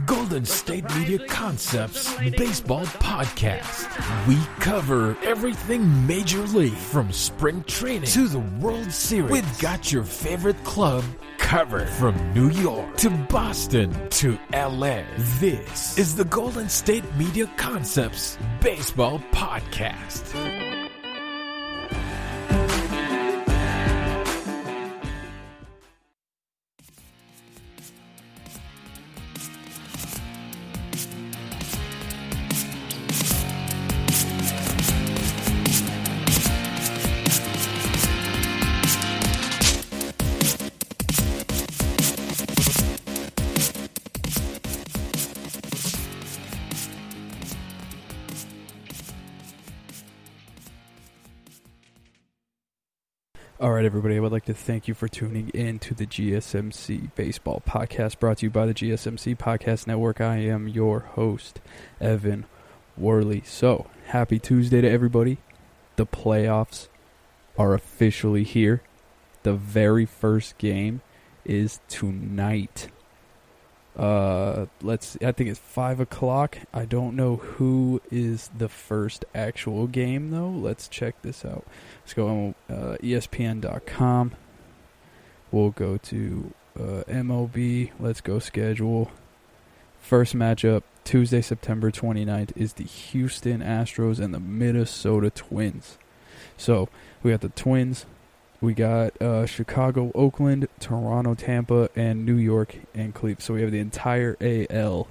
Golden State Media Concepts Baseball Podcast. We cover everything Major League, from spring training to the World Series. We've got your favorite club covered, from New York to Boston to LA. This is the Golden State Media Concepts Baseball Podcast. All right, everybody, I would like to thank you for tuning in to the GSMC Baseball Podcast, brought to you by the GSMC Podcast Network. I am your host, Evan Worley. So, happy Tuesday to everybody. The playoffs are officially here. The very first game is tonight. I think it's 5 o'clock. I don't know who is the first actual game, though. Let's check this out. Let's go on ESPN.com. We'll go to MLB. Let's go schedule. First matchup, Tuesday, September 29th, is the Houston Astros and the Minnesota Twins. So, we got the Twins. We got Chicago, Oakland, Toronto, Tampa, and New York and Cleveland. So we have the entire AL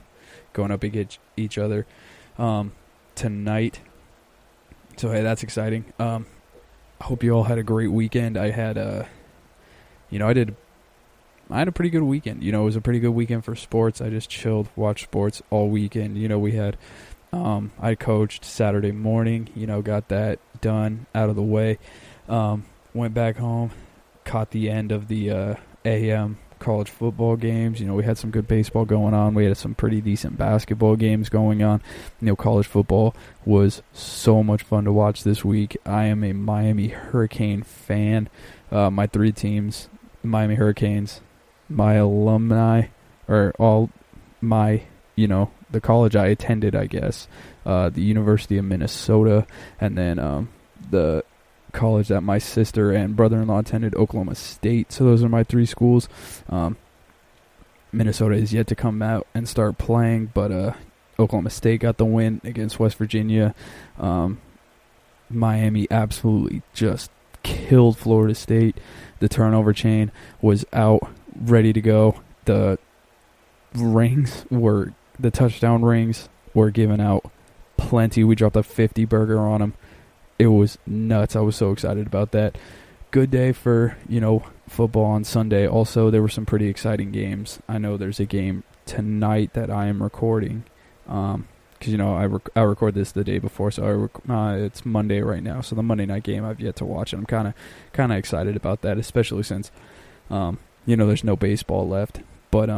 going up against each other tonight. So, hey, that's exciting. I hope you all had a great weekend. I had I had a pretty good weekend. It was a pretty good weekend for sports. I just chilled, watched sports all weekend. We had I coached Saturday morning. Got that done, out of the way. Went back home, caught the end of the AM college football games. We had some good baseball going on. We had some pretty decent basketball games going on. College football was so much fun to watch this week. I am a Miami Hurricane fan. My three teams, Miami Hurricanes, my alumni, or all my, the college I attended, I guess, the University of Minnesota, and then the college that my sister and brother-in-law attended, Oklahoma State. So those are my three schools. Minnesota is yet to come out and start playing, but Oklahoma State got the win against West Virginia. Miami absolutely just killed Florida State. The turnover chain was out, ready to go. The touchdown rings were given out plenty. We dropped a 50 burger on them. It was nuts. I was so excited about that. Good day for, football on Sunday. Also, there were some pretty exciting games. I know there's a game tonight that I am recording. Because, I record this the day before, so it's Monday right now. So the Monday night game I've yet to watch, and I'm kind of excited about that, especially since, there's no baseball left. But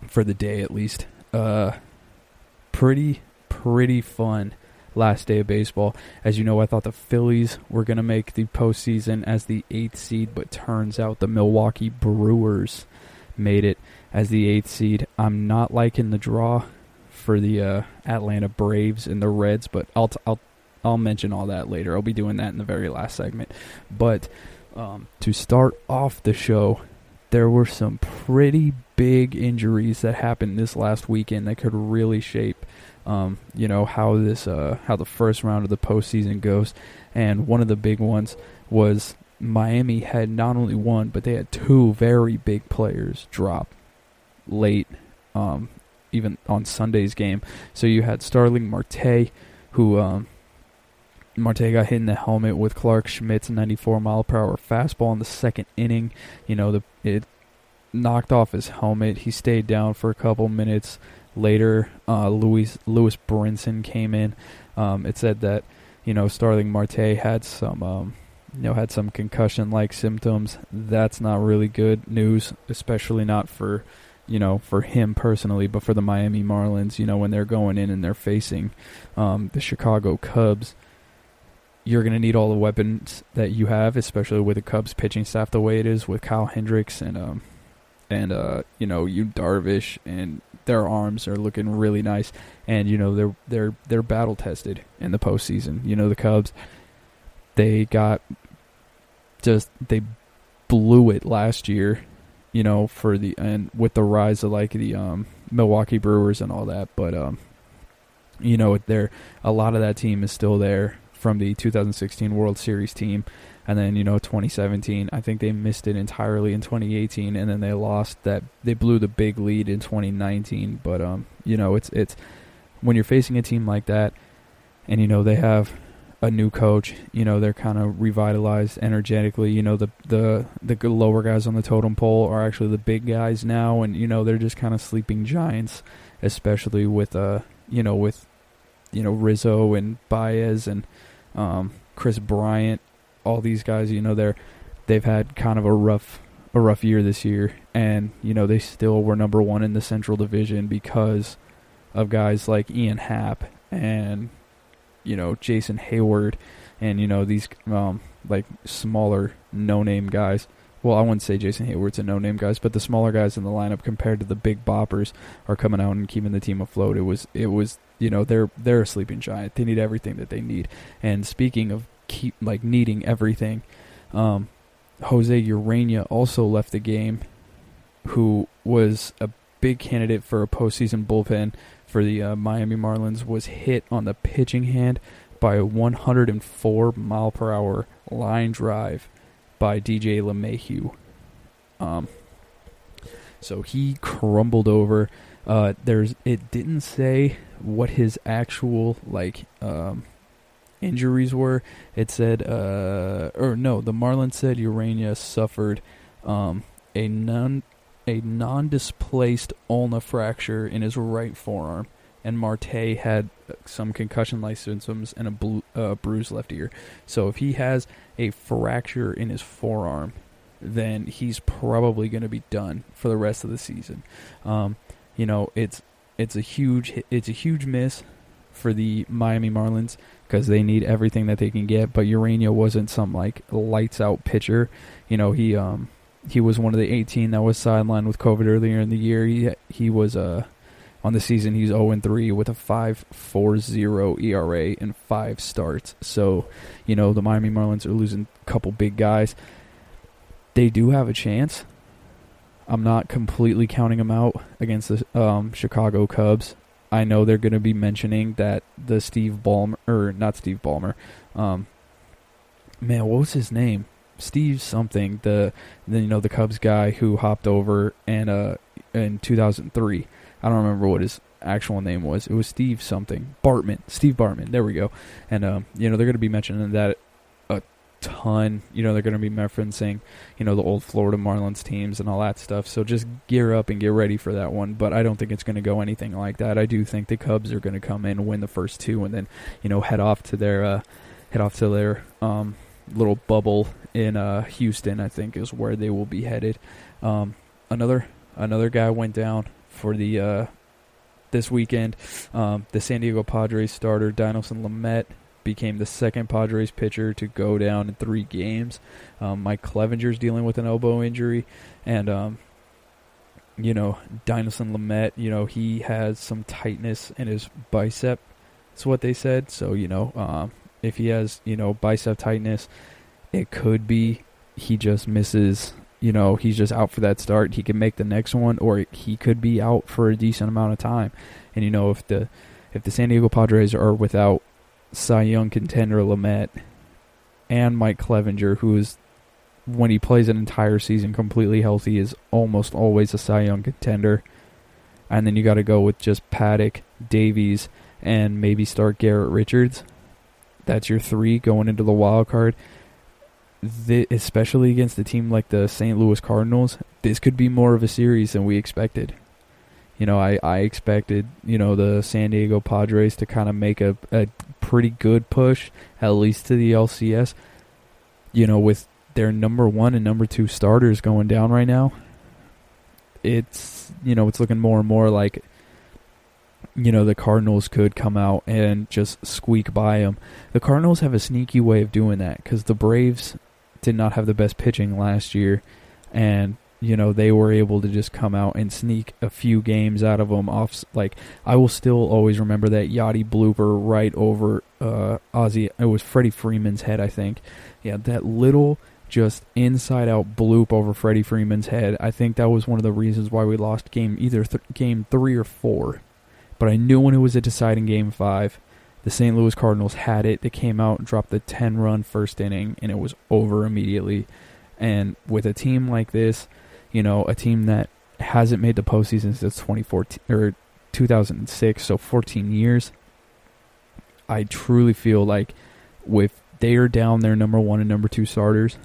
for the day at least, pretty fun last day of baseball. As you know, I thought the Phillies were going to make the postseason as the 8th seed, but turns out the Milwaukee Brewers made it as the 8th seed. I'm not liking the draw for the Atlanta Braves and the Reds, but I'll mention all that later. I'll be doing that in the very last segment. But to start off the show, there were some pretty big injuries that happened this last weekend that could really shape how the first round of the postseason goes. And one of the big ones was Miami had not only one, but they had two very big players drop late, even on Sunday's game. So you had Starling Marte, who Marte got hit in the helmet with Clark Schmidt's 94-mile-per-hour fastball in the second inning. It knocked off his helmet. He stayed down for a couple minutes. Later, Lewis Brinson came in. It said that, Starling Marte had some concussion-like symptoms. That's not really good news, especially not for him personally, but for the Miami Marlins, when they're going in and they're facing the Chicago Cubs. You're going to need all the weapons that you have, especially with the Cubs pitching staff the way it is with Kyle Hendricks and and you Darvish, and their arms are looking really nice, and they're battle tested in the postseason. The Cubs, they blew it last year, and with the rise of like the Milwaukee Brewers and all that, but a lot of that team is still there from the 2016 World Series team. And then, 2017, I think they missed it entirely in 2018, and then they lost that. They blew the big lead in 2019. But, it's when you're facing a team like that, and, they have a new coach, they're kind of revitalized energetically. The lower guys on the totem pole are actually the big guys now, and, they're just kind of sleeping giants, especially with, Rizzo and Baez and Chris Bryant. All these guys, they've had kind of a rough year this year, and they still were number one in the Central Division because of guys like Ian Happ and Jason Hayward, and these like smaller no-name guys. Well, I wouldn't say Jason Hayward's a no-name guys, but the smaller guys in the lineup compared to the big boppers are coming out and keeping the team afloat. It was they're a sleeping giant. They need everything that they need. And speaking of needing everything, Jose Urena also left the game, who was a big candidate for a postseason bullpen for the Miami Marlins, was hit on the pitching hand by a 104 mile per hour line drive by DJ LeMahieu. So he crumbled over. It didn't say what his actual injuries were. It said, the Marlins said Urena suffered a non-displaced ulna fracture in his right forearm, and Marte had some concussion-like symptoms and a bruised left ear. So if he has a fracture in his forearm, then he's probably going to be done for the rest of the season. It's a huge miss for the Miami Marlins because they need everything that they can get. But Urena wasn't some lights out pitcher. He was one of the 18 that was sidelined with COVID earlier in the year. He was on the season he's 0-3 with a 5.40 ERA in 5 starts. So the Miami Marlins are losing a couple big guys. They do have a chance. I'm not completely counting them out against the Chicago Cubs. I know they're going to be mentioning that the what was his name? Steve something. The Cubs guy who hopped over in 2003. I don't remember what his actual name was. It was Steve something. Steve Bartman. There we go. And they're going to be mentioning that a ton. They're going to be referencing the old Florida Marlins teams and all that stuff. So just gear up and get ready for that one. But I don't think it's going to go anything like that. I do think the Cubs are going to come in, win the first 2, and then head off to their little bubble in Houston. I think is where they will be headed. Another guy went down for the this weekend. The San Diego Padres starter Dinelson Lamet became the second Padres pitcher to go down in 3 games. Mike Clevenger's dealing with an elbow injury, and Dinelson Lamet, he has some tightness in his bicep. That's what they said. So if he has bicep tightness, it could be he just misses. He's just out for that start. He can make the next one, or he could be out for a decent amount of time. And if the San Diego Padres are without Cy Young contender Lamet and Mike Clevenger, who is, when he plays an entire season completely healthy, is almost always a Cy Young contender. And then you got to go with just Paddock, Davies, and maybe start Garrett Richards. That's your 3 going into the wild card. Especially against a team like the St. Louis Cardinals, this could be more of a series than we expected. I expected, the San Diego Padres to kind of make a pretty good push, at least to the LCS. With their number 1 and number 2 starters going down right now, it's looking more and more like, the Cardinals could come out and just squeak by them. The Cardinals have a sneaky way of doing that because the Braves did not have the best pitching last year, and they were able to just come out and sneak a few games out of them off. Like, I will still always remember that Yachty blooper right over Ozzie. It was Freddie Freeman's head, I think. Yeah, that little just inside-out bloop over Freddie Freeman's head. I think that was one of the reasons why we lost game 3 or 4. But I knew when it was a deciding Game 5, the St. Louis Cardinals had it. They came out and dropped the 10-run first inning, and it was over immediately. And with a team like this, a team that hasn't made the postseason since 2006, so 14 years, I truly feel like with they are down their number 1 and number 2 starters,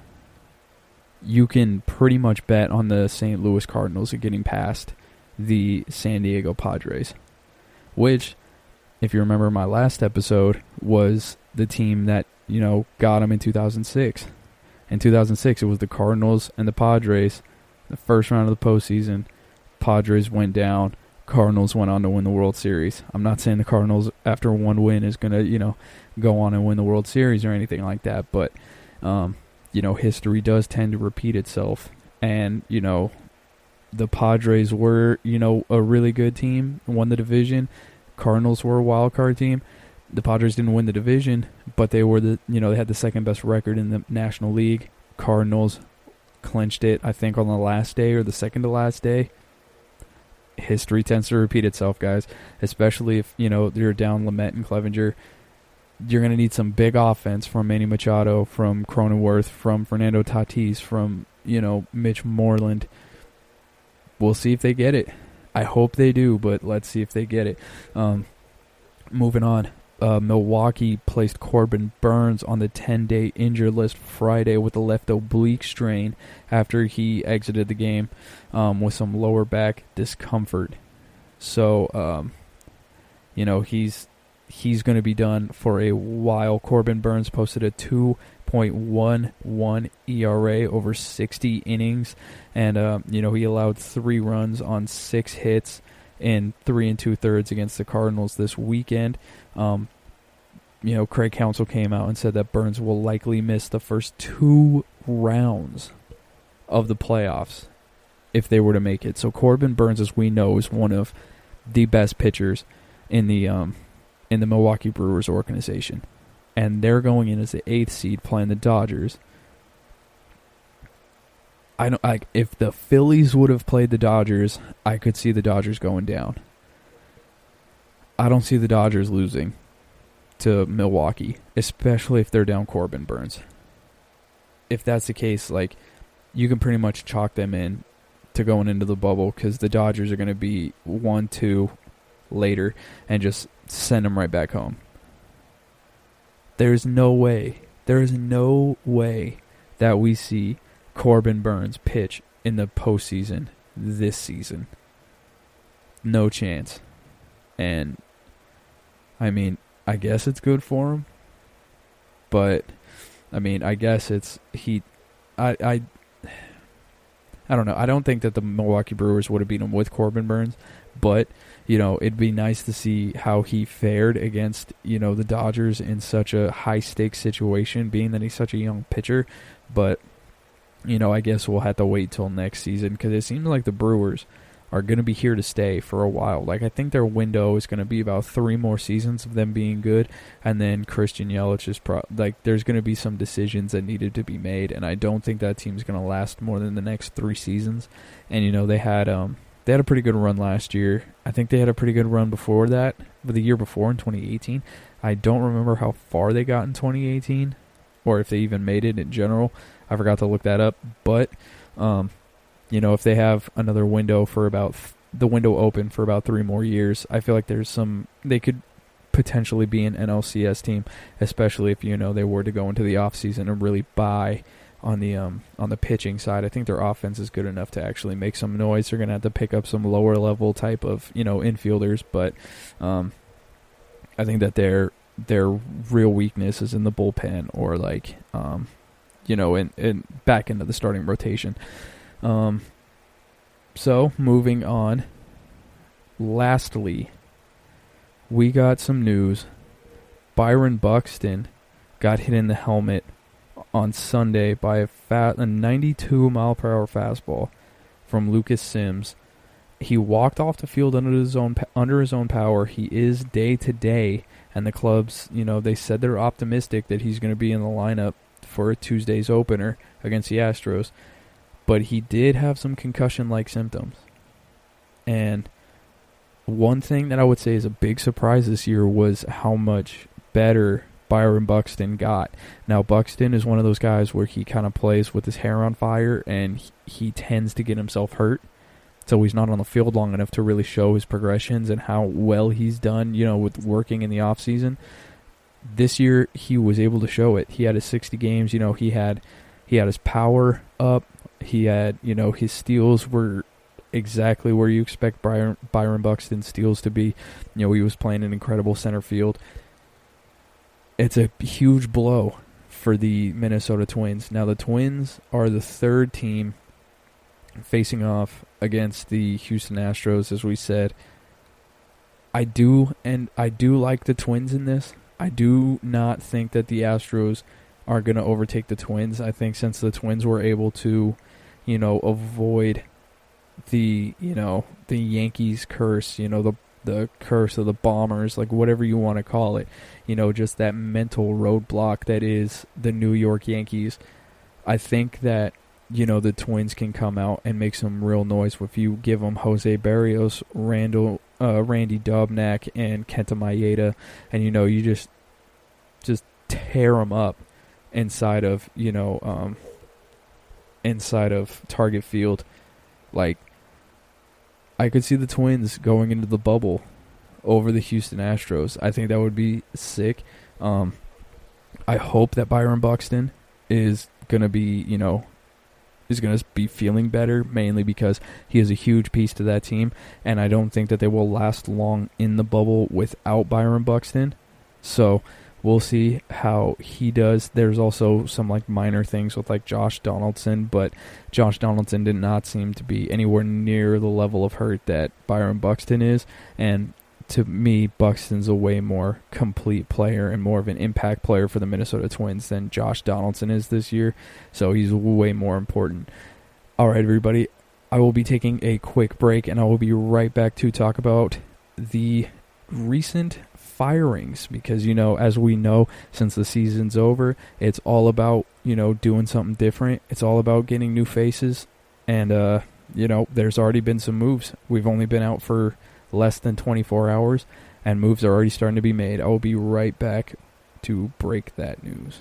you can pretty much bet on the St. Louis Cardinals getting past the San Diego Padres, which, if you remember my last episode, was the team that, got them in 2006. In 2006, it was the Cardinals and the Padres. The first round of the postseason, Padres went down. Cardinals went on to win the World Series. I'm not saying the Cardinals, after one win, is going to, go on and win the World Series or anything like that. But, history does tend to repeat itself. And, the Padres were, a really good team, won the division. Cardinals were a wild card team. The Padres didn't win the division, but they were they had the second best record in the National League. Cardinals clinched it, I think, on the last day or the second to last day. History tends to repeat itself, guys, especially if, you're down Lamet and Clevenger. You're going to need some big offense from Manny Machado, from Cronenworth, from Fernando Tatis, from, Mitch Moreland. We'll see if they get it. I hope they do, but let's see if they get it. Moving on. Milwaukee placed Corbin Burnes on the 10-day injured list Friday with a left oblique strain after he exited the game with some lower back discomfort. So, he's going to be done for a while. Corbin Burnes posted a 2.11 ERA over 60 innings, and he allowed 3 runs on 6 hits in 3 2/3 against the Cardinals this weekend. Craig Counsell came out and said that Burnes will likely miss the first 2 rounds of the playoffs if they were to make it. So Corbin Burnes, as we know, is one of the best pitchers in the Milwaukee Brewers organization, and they're going in as the 8th seed playing the Dodgers. If the Phillies would have played the Dodgers, I could see the Dodgers going down. I don't see the Dodgers losing to Milwaukee, especially if they're down Corbin Burnes. If that's the case, you can pretty much chalk them in to going into the bubble, because the Dodgers are going to be 1-2 later and just send them right back home. There's no way that we see Corbin Burnes pitch in the postseason this season. No chance. And, I guess it's good for him. But, I guess it's... I don't know. I don't think that the Milwaukee Brewers would have beaten him with Corbin Burnes. But, it'd be nice to see how he fared against, the Dodgers in such a high-stakes situation, being that he's such a young pitcher. But... I guess we'll have to wait till next season, because it seems like the Brewers are going to be here to stay for a while. I think their window is going to be about 3 more seasons of them being good, and then Christian Yelich is there's going to be some decisions that needed to be made, and I don't think that team's going to last more than the next 3 seasons. And they had a pretty good run last year. I think they had a pretty good run before that, but the year before in 2018. I don't remember how far they got in 2018, or if they even made it in general. I forgot to look that up, but, if they have another window for the window open for about 3 more years, I feel like they could potentially be an NLCS team, especially if, they were to go into the offseason and really buy on the pitching side. I think their offense is good enough to actually make some noise. They're going to have to pick up some lower level type of, infielders, but, I think that their real weakness is in the bullpen, or in back into the starting rotation. So, moving on. Lastly, we got some news. Byron Buxton got hit in the helmet on Sunday by a 92-mile-per-hour fastball. from Lucas Sims. He walked off the field under his own power. He is day to day, and the clubs, they said they're optimistic that he's going to be in the lineup for Tuesday's opener against the Astros. But he did have some concussion-like symptoms. And one thing that I would say is a big surprise this year was how much better Byron Buxton got. Now, Buxton is one of those guys where he kind of plays with his hair on fire, and he tends to get himself hurt. So he's not on the field long enough to really show his progressions and how well he's done, with working in the offseason. This year, he was able to show it. He had his 60 games. He had his power up. He had, his steals were exactly where you expect Byron Buxton's steals to be. He was playing an incredible center field. It's a huge blow for the Minnesota Twins. Now, the Twins are the third team facing off against the Houston Astros, as we said. I do like the Twins in this. I do not think that the Astros are going to overtake the Twins. I think since the Twins were able to, avoid the Yankees curse, the curse of the Bombers, like whatever you want to call it, just that mental roadblock that is the New York Yankees. I think that, the Twins can come out and make some real noise if you give them Jose Barrios, Randy Dobnak, and Kenta Maeda, and, you just tear them up inside of, inside of Target Field. Like, I could see the Twins going into the bubble over the Houston Astros. I think that would be sick. I hope that Byron Buxton is going to be, is going to be feeling better, mainly because he is a huge piece to that team, and I don't think that they will last long in the bubble without Byron Buxton. So we'll see how he does. There's also some minor things with Josh Donaldson, but Josh Donaldson did not seem to be anywhere near the level of hurt that Byron Buxton is, and to me, Buxton's a way more complete player and more of an impact player for the Minnesota Twins than Josh Donaldson is this year, so he's way more important. All right, everybody, I will be taking a quick break, and I will be right back to talk about the recent firings, because, as we know, since the season's over, it's all about, doing something different. It's all about getting new faces, and, there's already been some moves. We've only been out for less than 24 hours, and moves are already starting to be made. I will be right back to break that news.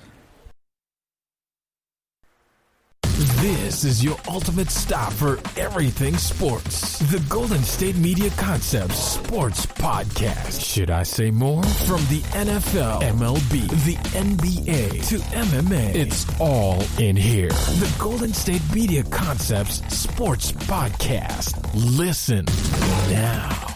This is your ultimate stop for everything sports. The Golden State Media Concepts Sports Podcast. Should I say more? From the NFL, MLB, the NBA to MMA, it's all in here. The Golden State Media Concepts Sports Podcast. Listen now.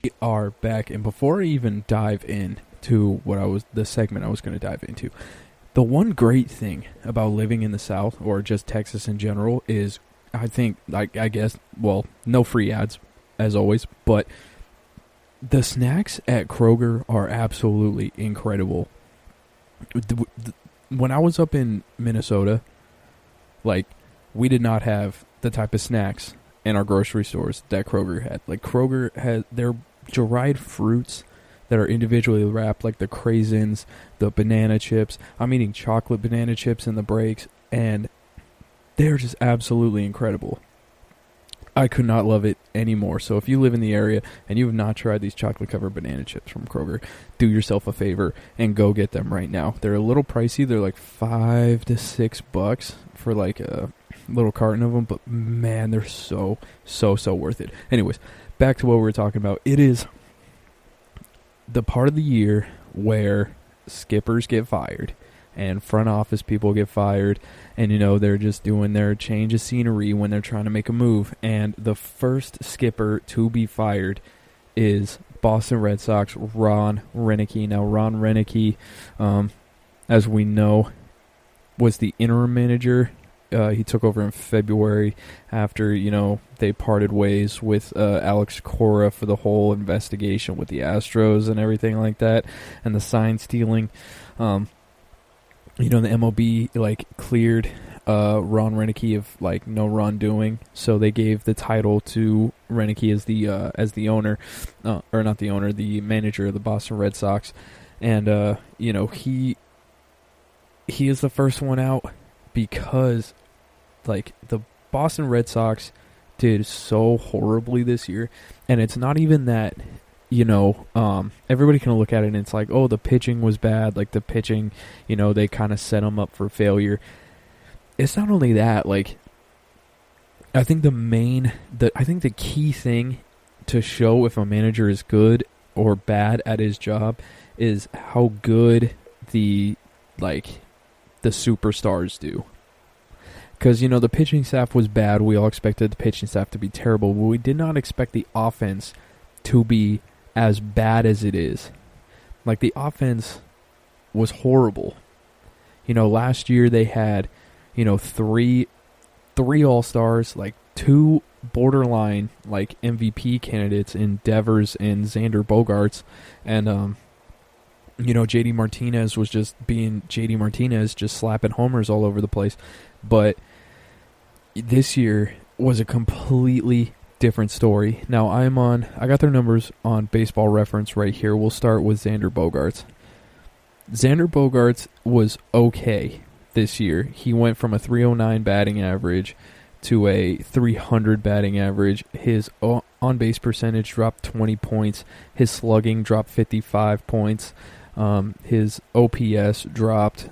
We are back, and before I even dive into the segment I was going to dive into, the one great thing about living in the South, or just Texas in general, is I think, I guess, no free ads as always, but the snacks at Kroger are absolutely incredible. When I was up in Minnesota, we did not have the type of snacks in our grocery stores that Kroger had. Kroger had their dried fruits that are individually wrapped, like the craisins, the banana chips. I'm eating chocolate banana chips in the breaks, and they're just absolutely incredible. I could not love it anymore. So if you live in the area and you have not tried these chocolate-covered banana chips from Kroger, do yourself a favor and go get them right now. They're a little pricey. They're $5 to $6 for a little carton of them, but man, they're so worth it. Anyways, back to what we were talking about. It is the part of the year where skippers get fired, and front office people get fired, and, they're just doing their change of scenery when they're trying to make a move. And the first skipper to be fired is Boston Red Sox, Ron Roenicke. Now, Ron Roenicke, as we know, was the interim manager. He took over in February after, they parted ways with Alex Cora for the whole investigation with the Astros and everything like that, and the sign stealing. The MLB, cleared Ron Roenicke of, no wrongdoing, so they gave the title to Roenicke as the owner, or not the owner, the manager of the Boston Red Sox. And, he is the first one out because, the Boston Red Sox did so horribly this year, and it's not even that, everybody can look at it and it's like, oh, the pitching was bad, the pitching, they kind of set them up for failure. It's not only that, I think the key thing to show if a manager is good or bad at his job is how good the superstars do. Because, the pitching staff was bad. We all expected the pitching staff to be terrible, but we did not expect the offense to be as bad as it is. The offense was horrible. Last year they had, three all-stars, 2 borderline, MVP candidates in Devers and Xander Bogaerts, and, JD Martinez was just being JD Martinez, just slapping homers all over the place. But this year was a completely different story. Now, I got their numbers on Baseball Reference right here. We'll start with Xander Bogaerts. Xander Bogaerts was okay this year. He went from a 309 batting average to a 300 batting average. His on-base percentage dropped 20 points. His slugging dropped 55 points. His OPS dropped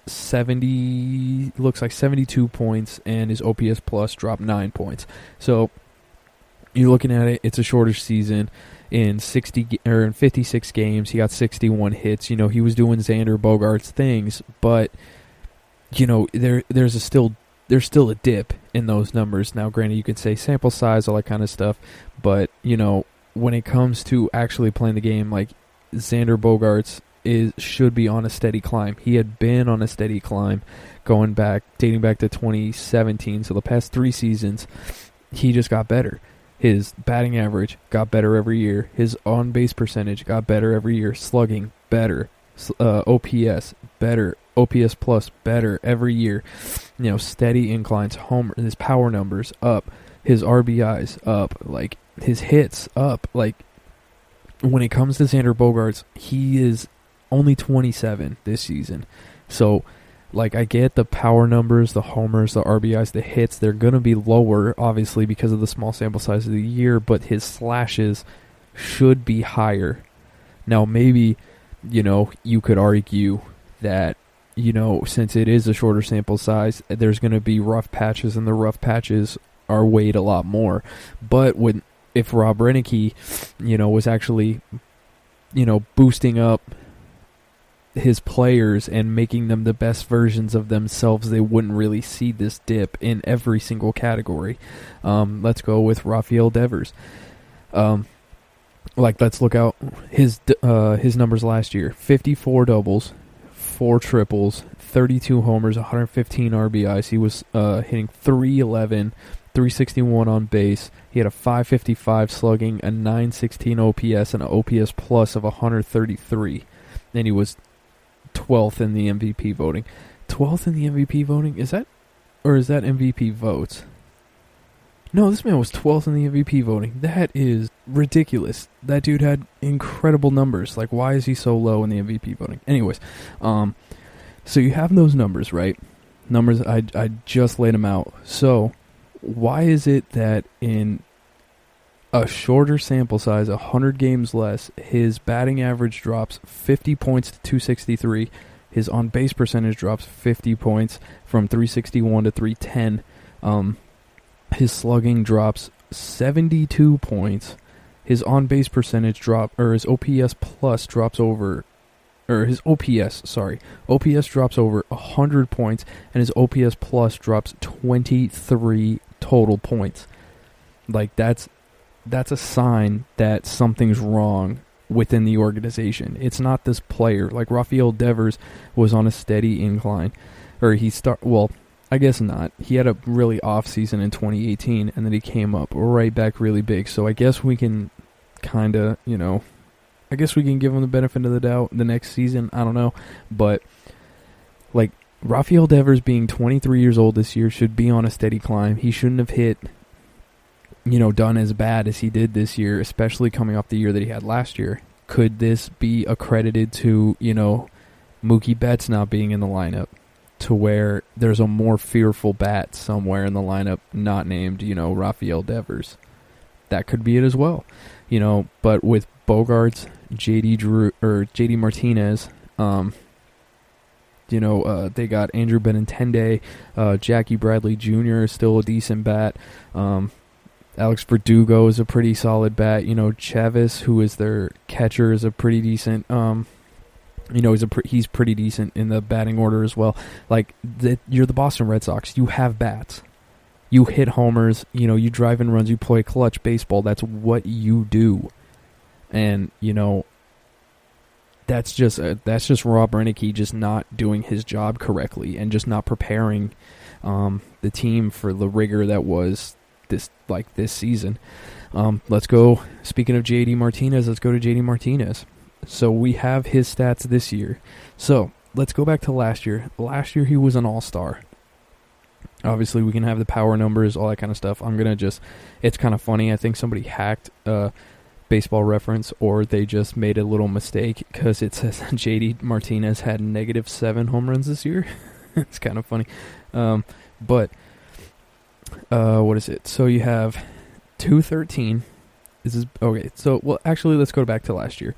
72 points, and his OPS plus dropped 9 points. So you're looking at it, it's a shorter season. In 56 games, he got 61 hits. He was doing Xander Bogaerts things, but there's still a dip in those numbers. Now, granted, you could say sample size, all that kind of stuff, but when it comes to actually playing the game, Xander Bogaerts should be on a steady climb. He had been on a steady climb dating back to 2017. So the past 3 seasons, he just got better. His batting average got better every year. His on-base percentage got better every year. Slugging, better. OPS, better. OPS plus, better every year. Steady inclines. His power numbers, up. His RBIs, up. His hits, up. When it comes to Xander Bogaerts, he is only 27 this season. So, I get the power numbers, the homers, the RBIs, the hits. They're going to be lower, obviously, because of the small sample size of the year, but his slashes should be higher. Now, maybe, you could argue that, since it is a shorter sample size, there's going to be rough patches, and the rough patches are weighed a lot more. But if Rob Roenicke, was actually, boosting up his players and making them the best versions of themselves, they wouldn't really see this dip in every single category. Let's go with Rafael Devers. Let's look out his numbers last year: 54 doubles, 4 triples, 32 homers, 115 RBIs. He was hitting 311, 361 on base. He had a 555 slugging, a 916 OPS, and an OPS plus of 133. And he was 12th in the MVP voting. 12th in the MVP voting? Is that MVP votes? No, this man was 12th in the MVP voting. That is ridiculous. That dude had incredible numbers. Why is he so low in the MVP voting? Anyways, so you have those numbers, right? Numbers, I just laid them out. So, why is it that in a shorter sample size, 100 games less, his batting average drops 50 points to 263, his on-base percentage drops 50 points from 361 to 310, his slugging drops 72 points, his on-base percentage his OPS plus drops over or his OPS, sorry. OPS drops over 100 points, and his OPS plus drops 23 total points. Like, that's a sign that something's wrong within the organization. It's not this player. Like, Rafael Devers was on a steady incline. Or I guess not. He had a really off season in 2018, and then he came up right back really big. So I guess we can kind of, I guess we can give him the benefit of the doubt the next season. I don't know. But, like, Rafael Devers being 23 years old this year should be on a steady climb. He shouldn't have done as bad as he did this year, especially coming off the year that he had last year. Could this be accredited to, Mookie Betts not being in the lineup, to where there's a more fearful bat somewhere in the lineup not named, Rafael Devers? That could be it as well. But with Bogarts, JD Martinez, they got Andrew Benintendi, Jackie Bradley Jr. is still a decent bat. Alex Verdugo is a pretty solid bat. Chavez, who is their catcher, is a pretty decent. He's pretty decent in the batting order as well. Like, you're the Boston Red Sox. You have bats. You hit homers. You drive in runs. You play clutch baseball. That's what you do. And that's just Rob Renicky just not doing his job correctly and just not preparing the team for the rigor that was this season. Let's go. Speaking of JD Martinez, let's go to JD Martinez. So we have his stats this year. So let's go back to last year. Last year he was an all-star. Obviously we can have the power numbers, all that kind of stuff. It's kind of funny. I think somebody hacked Baseball Reference, or they just made a little mistake because it says JD Martinez had -7 home runs this year. It's kind of funny. But what is it? So you have 213. This is okay. So, actually, let's go back to last year.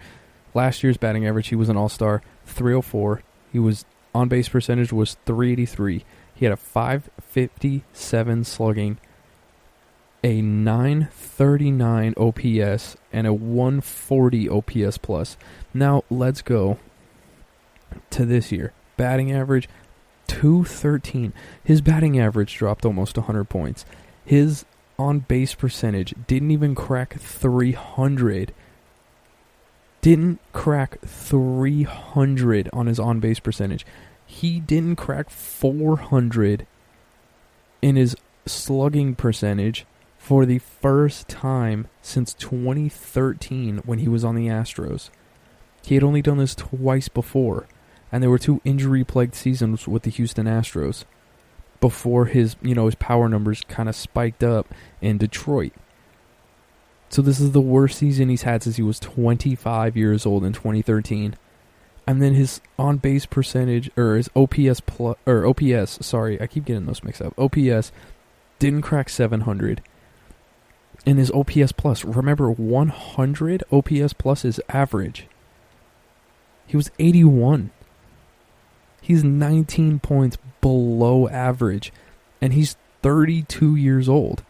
Last year's batting average, he was an all-star, 304. He was on-base percentage was 383. He had a 557 slugging, a 939 OPS, and a 140 OPS plus. Now, let's go to this year. Batting average, 213. His batting average dropped almost 100 points. His on-base percentage didn't even crack 300. Didn't crack 300 on his on-base percentage. He didn't crack 400 in his slugging percentage for the first time since 2013 when he was on the Astros. He had only done this twice before, and there were 2 injury-plagued seasons with the Houston Astros before his power numbers kind of spiked up in Detroit. So this is the worst season he's had since he was 25 years old in 2013. And then his on-base percentage, or his OPS, sorry, I keep getting those mixed up. OPS didn't crack 700. And his OPS plus, remember, 100 OPS plus is average. He was 81. He's 19 points below average, and he's 32 years old.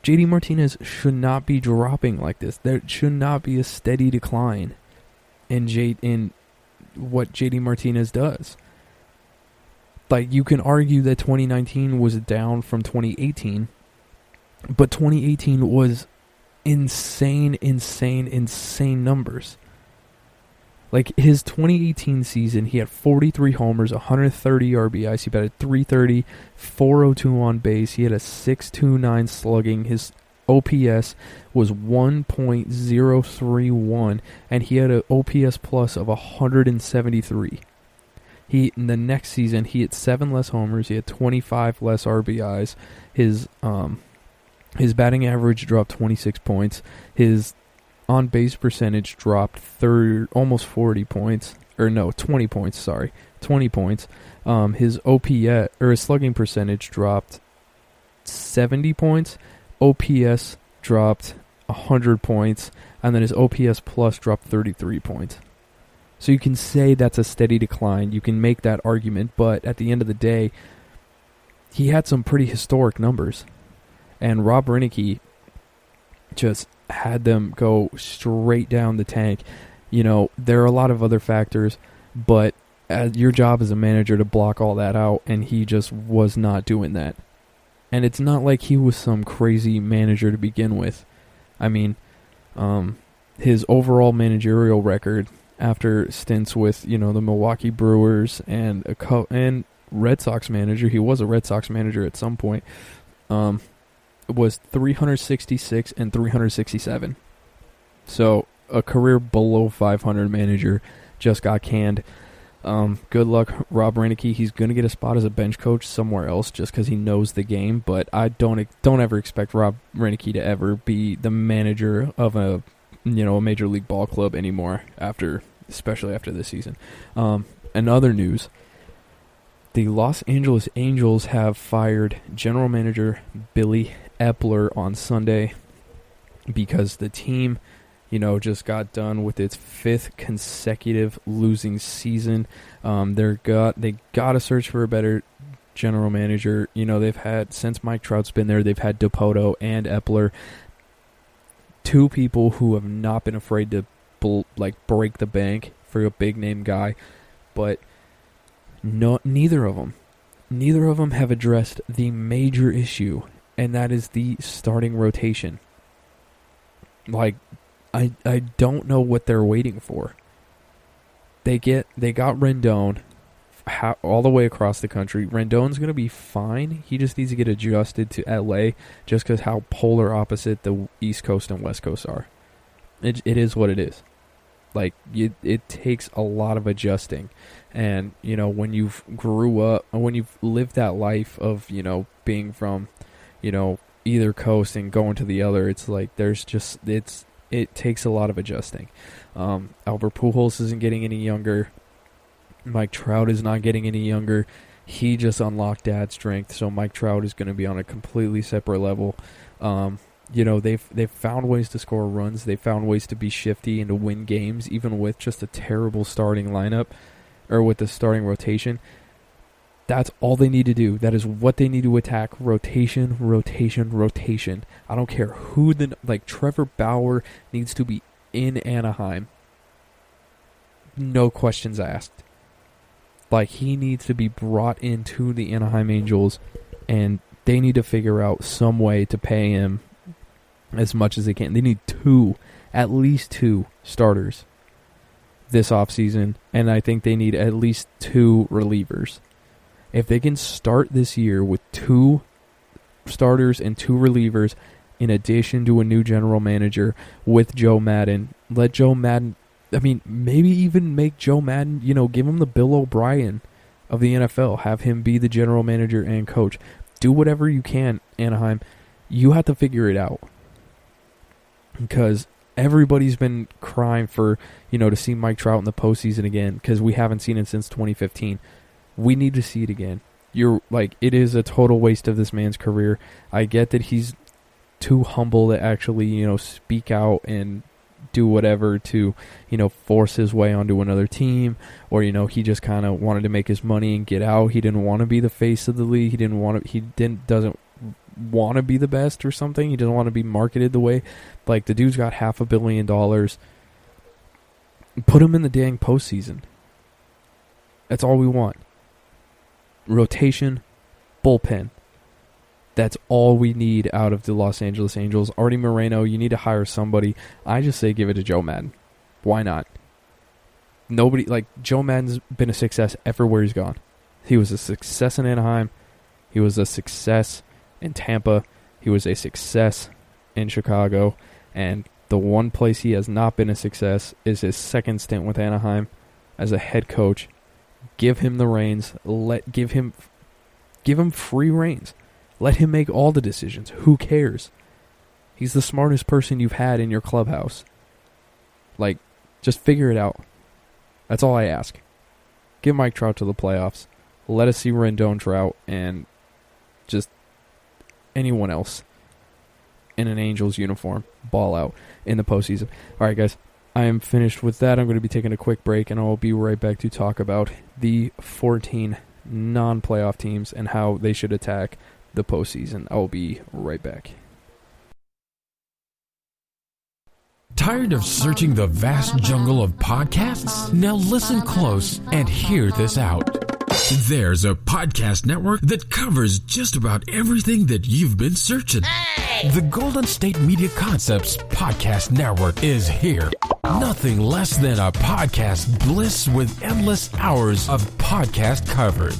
JD Martinez should not be dropping like this. There should not be a steady decline in what JD Martinez does. Like, you can argue that 2019 was down from 2018, but 2018 was insane numbers. Like, his 2018 season, he had 43 homers, 130 RBIs. He batted .330, .402 on base. He had a .629 slugging. His OPS was 1.031, and he had an OPS plus of 173. In the next season, he had 7 less homers. He had 25 less RBIs. His batting average dropped 26 points. His on-base percentage dropped almost 40 points. 20 points, sorry. 20 points. His OPS, or his slugging percentage, dropped 70 points. OPS dropped 100 points. And then his OPS plus dropped 33 points. So you can say that's a steady decline. You can make that argument. But at the end of the day, he had some pretty historic numbers. And Rob Renicky just had them go straight down the tank. there are a lot of other factors, but your job as a manager to block all that out, and he just was not doing that. And it's not like he was some crazy manager to begin with. I mean, his overall managerial record after stints with, the Milwaukee Brewers and Red Sox manager, he was a Red Sox manager at some point, was 366 and 367. So a career below 500 manager just got canned. Good luck, Rob Reineke. He's going to get a spot as a bench coach somewhere else just because he knows the game, but I don't ever expect Rob Reineke to ever be the manager of a major league ball club anymore, especially after this season. In other news, the Los Angeles Angels have fired general manager Billy Epler on Sunday because the team just got done with its 5th consecutive losing season. They got to search for a better general manager. They've had, since Mike Trout's been there, they've had Dipoto and Epler, 2 people who have not been afraid to break the bank for a big name guy, but neither of them have addressed the major issue, and that is the starting rotation. I don't know what they're waiting for. They got Rendon all the way across the country. Rendon's going to be fine. He just needs to get adjusted to LA just because how polar opposite the East Coast and West Coast are. It is what it is. It takes a lot of adjusting. And, when you've lived that life of, being from, either coast and going to the other, it's like it takes a lot of adjusting. Albert Pujols isn't getting any younger. Mike Trout is not getting any younger. He just unlocked dad strength, so Mike Trout is going to be on a completely separate level. They've found ways to score runs. They've found ways to be shifty and to win games, even with just a terrible starting lineup, or with the starting rotation. That's all they need to do. That is what they need to attack. Rotation, rotation, rotation. I don't care who Trevor Bauer needs to be in Anaheim. No questions asked. He needs to be brought into the Anaheim Angels, and they need to figure out some way to pay him as much as they can. They need at least two starters this offseason, and I think they need at least 2 relievers. If they can start this year with 2 starters and 2 relievers, in addition to a new general manager with Joe Madden, let Joe Madden, maybe even make Joe Madden, give him the Bill O'Brien of the NFL. Have him be the general manager and coach. Do whatever you can, Anaheim. You have to figure it out. Because everybody's been crying for, to see Mike Trout in the postseason again, because we haven't seen it since 2015. We need to see it again. It is a total waste of this man's career. I get that he's too humble to actually, speak out and do whatever to, force his way onto another team, or, he just kind of wanted to make his money and get out. He didn't want to be the face of the league. Doesn't want to be the best or something. He doesn't want to be marketed the way, the dude's got $500 million. Put him in the dang postseason. That's all we want. Rotation, bullpen. That's all we need out of the Los Angeles Angels. Artie Moreno, you need to hire somebody. I just say give it to Joe Madden. Why not? Joe Madden's been a success everywhere he's gone. He was a success in Anaheim. He was a success in Tampa. He was a success in Chicago. And the one place he has not been a success is his second stint with Anaheim as a head coach. Give him the reins. Give him free reins. Let him make all the decisions. Who cares? He's the smartest person you've had in your clubhouse. Just figure it out. That's all I ask. Give Mike Trout to the playoffs. Let us see Rendon, Trout, and just anyone else in an Angels uniform ball out in the postseason. All right, guys. I am finished with that. I'm going to be taking a quick break, and I'll be right back to talk about the 14 non-playoff teams and how they should attack the postseason. I'll be right back. Tired of searching the vast jungle of podcasts? Now listen close and hear this out. There's a podcast network that covers just about everything that you've been searching. The Golden State Media Concepts Podcast Network is here. Nothing less than a podcast bliss with endless hours of podcast coverage.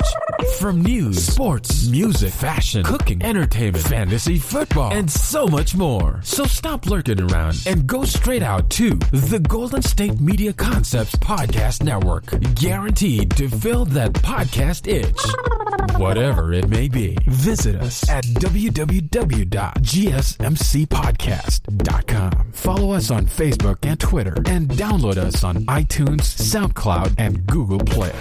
From news, sports, music, fashion, cooking, entertainment, fantasy, football, and so much more. So stop lurking around and go straight out to the Golden State Media Concepts Podcast Network. Guaranteed to fill that podcast itch. Whatever it may be. Visit us at www.gsmcpodcast.com. Follow us on Facebook and Twitter, and download us on iTunes, SoundCloud, and Google Play.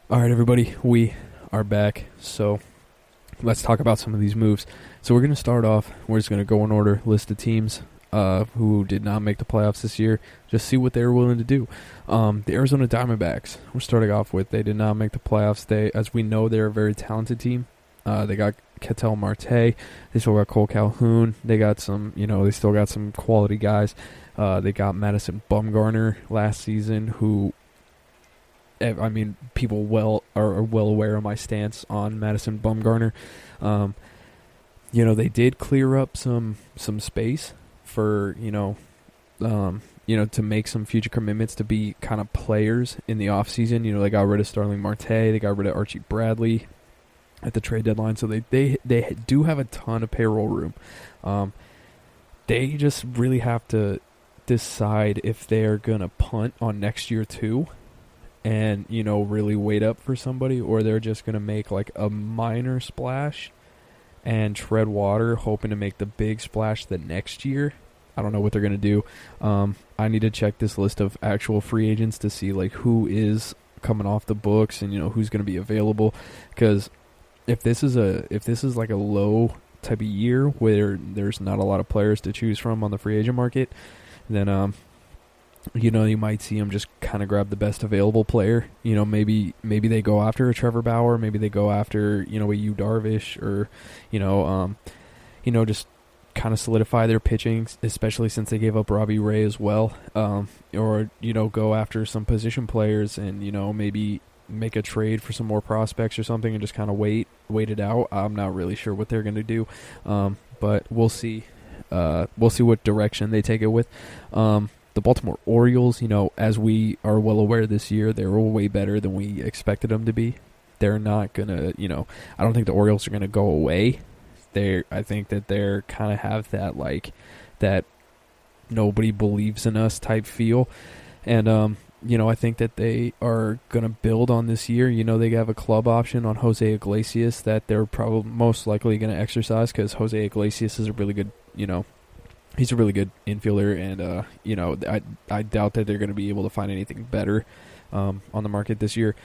All right, everybody, we are back. So let's talk about some of these moves. So we're going to start off. We're just going to go in order, list the teams who did not make the playoffs this year, just see what they were willing to do. The Arizona Diamondbacks, we're starting off with, they did not make the playoffs. As we know, they're a very talented team. They got Ketel Marte. They still got Cole Calhoun. They got some, they still got some quality guys. They got Madison Bumgarner last season, who, I mean, people are well aware of my stance on Madison Bumgarner. They did clear up some space for, to make some future commitments to be kind of players in the offseason. They got rid of Starling Marte. They got rid of Archie Bradley at the trade deadline. So they do have a ton of payroll room. They just really have to decide if they're going to punt on next year too, and, really wait up for somebody, or they're just going to make like a minor splash and tread water, hoping to make the big splash the next year. I don't know what they're going to do. I need to check this list of actual free agents to see like who is coming off the books and, who's going to be available. Because if this is like a low type of year where there's not a lot of players to choose from on the free agent market, then you might see them just kind of grab the best available player. Maybe they go after a Trevor Bauer, maybe they go after, a Yu Darvish, or, just kind of solidify their pitching, especially since they gave up Robbie Ray as well. Or, go after some position players and, maybe make a trade for some more prospects or something and just kind of wait it out. I'm not really sure what they're going to do. But we'll see. We'll see what direction they take it with. The Baltimore Orioles, as we are well aware this year, they were way better than we expected them to be. They're not going to, I don't think the Orioles are going to go away. I think that they're kind of have that, like, that nobody believes in us type feel. And, I think that they are going to build on this year. They have a club option on Jose Iglesias that they're probably most likely going to exercise, because Jose Iglesias is a really good, he's a really good infielder, and, I doubt that they're going to be able to find anything better on the market this year.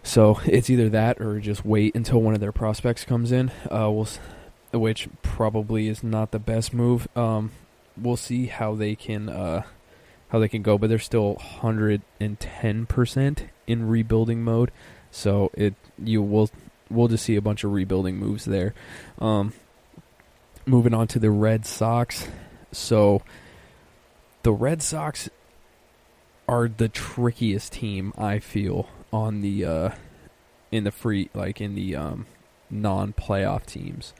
So it's either that or just wait until one of their prospects comes in, which probably is not the best move. We'll see how they can go, but they're still 110% in rebuilding mode. So we'll just see a bunch of rebuilding moves there. Moving on to the Red Sox. So the Red Sox are the trickiest team, I feel, on the in the non-playoff teams,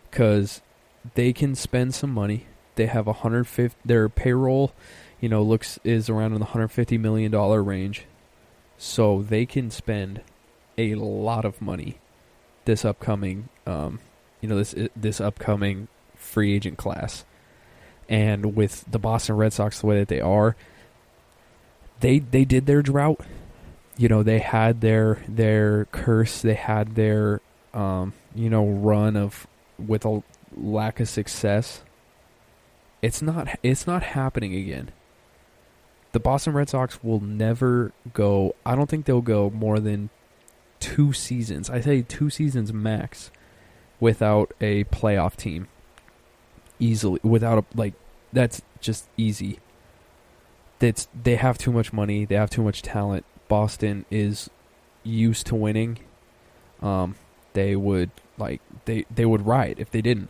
because they can spend some money. They have 150. Their payroll, is around in the $150 million range, so they can spend a lot of money this upcoming this upcoming free agent class. And with the Boston Red Sox the way that they are, they did their drought. They had their curse. They had their run of with a lack of success, it's not happening again. The Boston Red Sox will never go. I don't think they'll go more than 2 seasons. I say 2 seasons max without a playoff team. Easily, without that's just easy. They have too much money. They have too much talent. Boston is used to winning. They would they would riot if they didn't.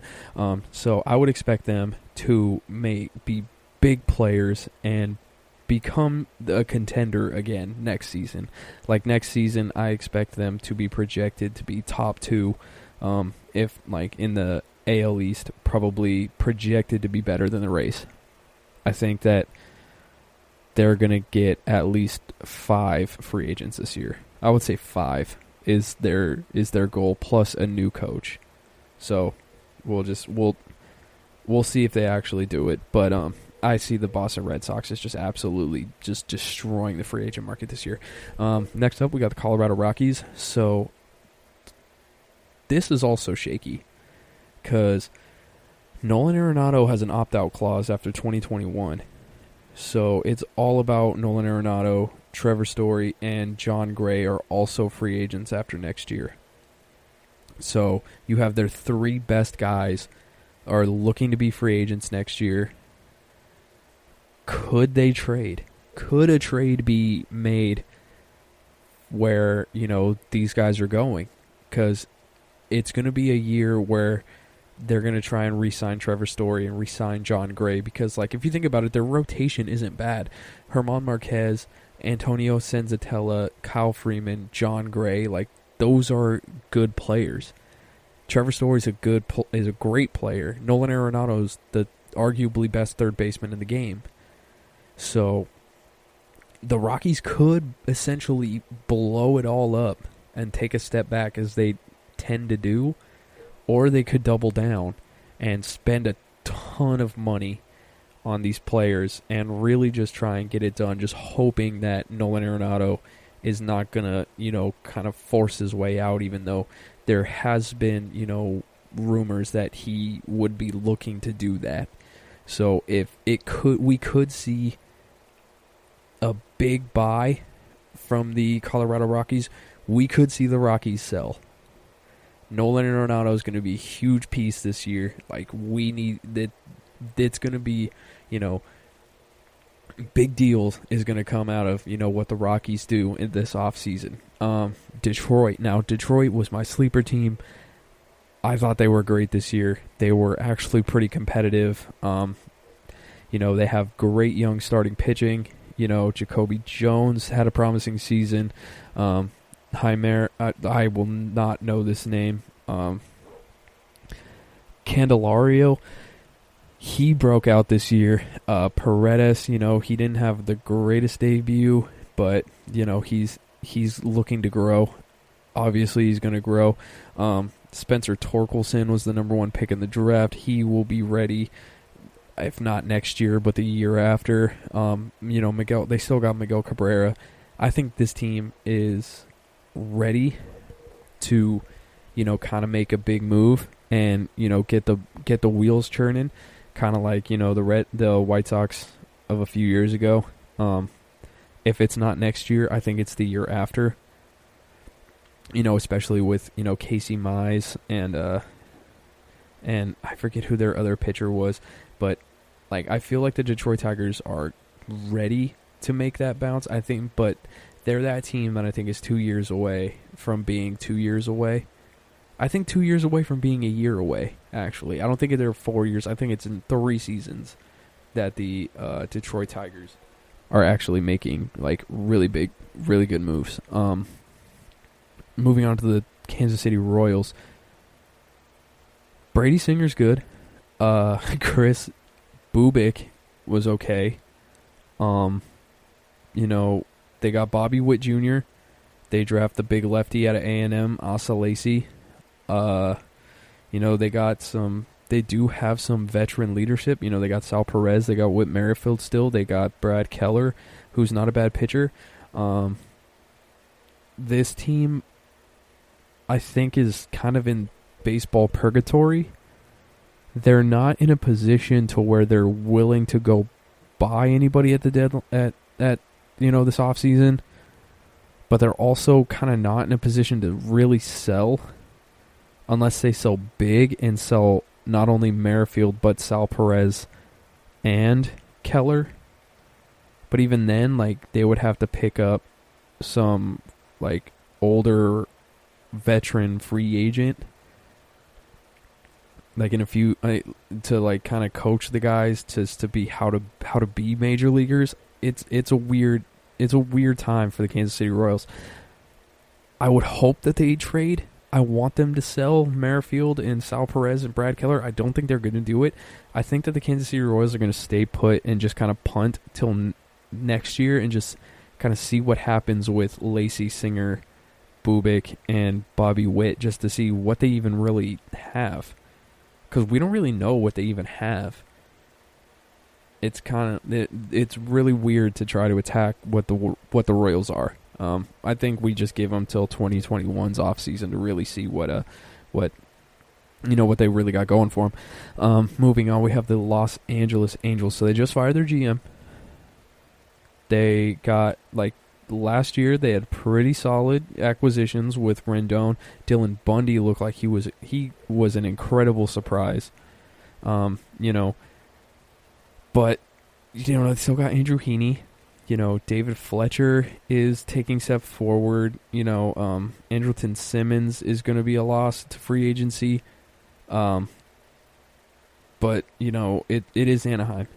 So I would expect them to be big players and become a contender again next season. Like next season, I expect them to be projected to be top 2. If in the AL East, probably projected to be better than the Rays. I think that they're going to get at least 5 free agents this year. I would say 5 is their goal, plus a new coach. So we'll see if they actually do it. But I see the Boston Red Sox as just absolutely just destroying the free agent market this year. Next up, we got the Colorado Rockies. So this is also shaky because Nolan Arenado has an opt-out clause after 2021. So it's all about Nolan Arenado, Trevor Story, and John Gray are also free agents after next year. So you have their 3 best guys are looking to be free agents next year. Could they trade? Could a trade be made where, these guys are going? Because it's going to be a year where they're going to try and re-sign Trevor Story and re-sign John Gray because, if you think about it, their rotation isn't bad. German Marquez, Antonio Senzatella, Kyle Freeman, John Gray, those are good players. Trevor Story is a great player. Nolan Arenado is the arguably best third baseman in the game. So the Rockies could essentially blow it all up and take a step back as they tend to do, or they could double down and spend a ton of money on these players and really just try and get it done, just hoping that Nolan Arenado is not going to, kind of force his way out, even though there has been, rumors that he would be looking to do that. So we could see a big buy from the Colorado Rockies. We could see the Rockies sell. Nolan Arenado is going to be a huge piece this year. We need that. It's going to be, big deals is going to come out of, what the Rockies do in this offseason. Detroit. Now, Detroit was my sleeper team. I thought they were great this year. They were actually pretty competitive. They have great young starting pitching. Jacoby Jones had a promising season. Jaime, I will not know this name. Candelario, he broke out this year. Paredes, he didn't have the greatest debut, but he's looking to grow. Obviously, he's going to grow. Spencer Torkelson was the number 1 pick in the draft. He will be ready, if not next year, but the year after. Miguel. They still got Miguel Cabrera. I think this team is ready to, kind of make a big move and, get the wheels churning, kind of like, the White Sox of a few years ago. If it's not next year, I think it's the year after. Especially with, Casey Mize and I forget who their other pitcher was, but I feel like the Detroit Tigers are ready to make that bounce, I think, but they're that team that I think is 2 years away from being 2 years away. I think 2 years away from being a year away, actually. I don't think they're 4 years. I think it's in 3 seasons that the Detroit Tigers are actually making, really big, really good moves. Moving on to the Kansas City Royals. Brady Singer's good. Chris Bubik was okay. They got Bobby Witt Jr. They draft the big lefty out of A&M, Asa Lacy. They do have some veteran leadership. They got Sal Perez. They got Whit Merrifield still. They got Brad Keller, who's not a bad pitcher. This team, I think, is kind of in baseball purgatory they're not in a position to where they're willing to go buy anybody at the at this offseason, but they're also kind of not in a position to really sell unless they sell big and sell not only Merrifield but Sal Perez and Keller. But even then, like, they would have to pick up some like older veteran free agent, like in a few to like kind of coach the guys to be how to be major leaguers. It's a weird time for the Kansas City Royals. I would hope that they trade. I want them to sell Merrifield and Sal Perez and Brad Keller. I don't think they're going to do it. I think that the Kansas City Royals are going to stay put and just kind of punt till next year and just kind of see what happens with Lacey Singer, Bubik, and Bobby Witt, just to see what they even really have. Because we don't really know what they even have. It's really weird to try to attack what the Royals are. I think we just give them till 2021's offseason to really see what they really got going for them. Moving on, we have the Los Angeles Angels. So they just fired their GM. They got, like, last year they had pretty solid acquisitions with Rendon. Dylan Bundy looked like he was an incredible surprise. But they still got Andrew Heaney. David Fletcher is taking step forward. Andrelton Simmons is going to be a loss to free agency. But it is Anaheim.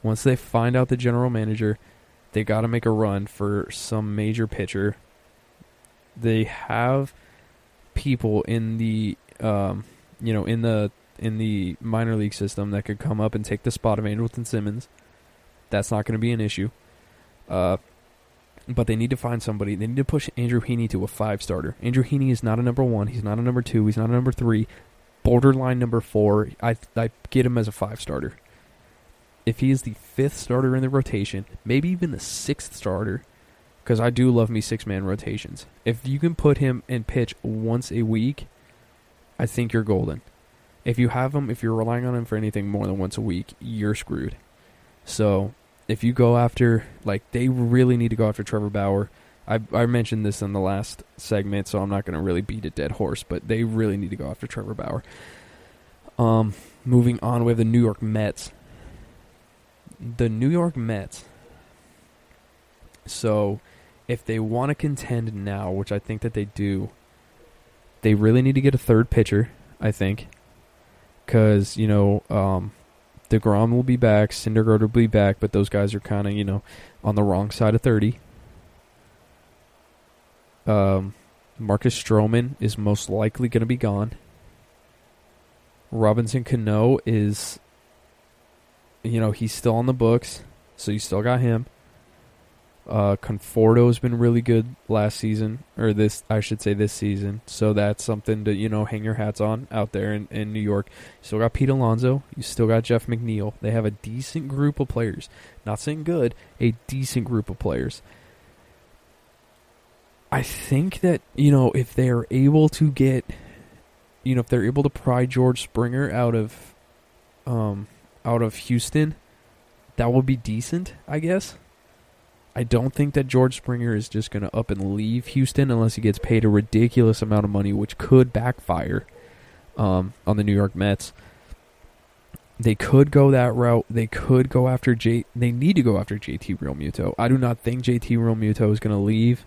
Once they find out the general manager, they got to make a run for some major pitcher. They have people in the in the minor league system that could come up and take the spot of Andrelton Simmons. That's not going to be an issue. But they need to find somebody. They need to push Andrew Heaney to a 5-starter. Andrew Heaney is not a number 1. He's not a number 2. He's not a number 3. Borderline number 4. I get him as a 5-starter. If he is the 5th starter in the rotation, maybe even the 6th starter, because I do love me 6-man rotations. If you can put him and pitch once a week, I think you're golden. If you have him, if you're relying on him for anything more than once a week, you're screwed. So if you go after, they really need to go after Trevor Bauer. I mentioned this in the last segment, so I'm not going to really beat a dead horse, but they really need to go after Trevor Bauer. Moving on, we have the New York Mets. The New York Mets. So if they want to contend now, which I think that they do, they really need to get a third pitcher, I think. Because, DeGrom will be back, Syndergaard will be back, but those guys are kind of, on the wrong side of 30. Marcus Stroman is most likely going to be gone. Robinson Cano is, he's still on the books, so you still got him. Conforto's been really good last season, or this season. So that's something to, hang your hats on out there in New York. You still got Pete Alonso. You still got Jeff McNeil. They have a decent group of players. Not saying good, a decent group of players. I think that, if they are able to get, if they're able to pry George Springer out of Houston, that would be decent, I guess. I don't think that George Springer is just going to up and leave Houston unless he gets paid a ridiculous amount of money, which could backfire on the New York Mets. They could go that route. They could go after They need to go after JT Realmuto. I do not think JT Realmuto is going to leave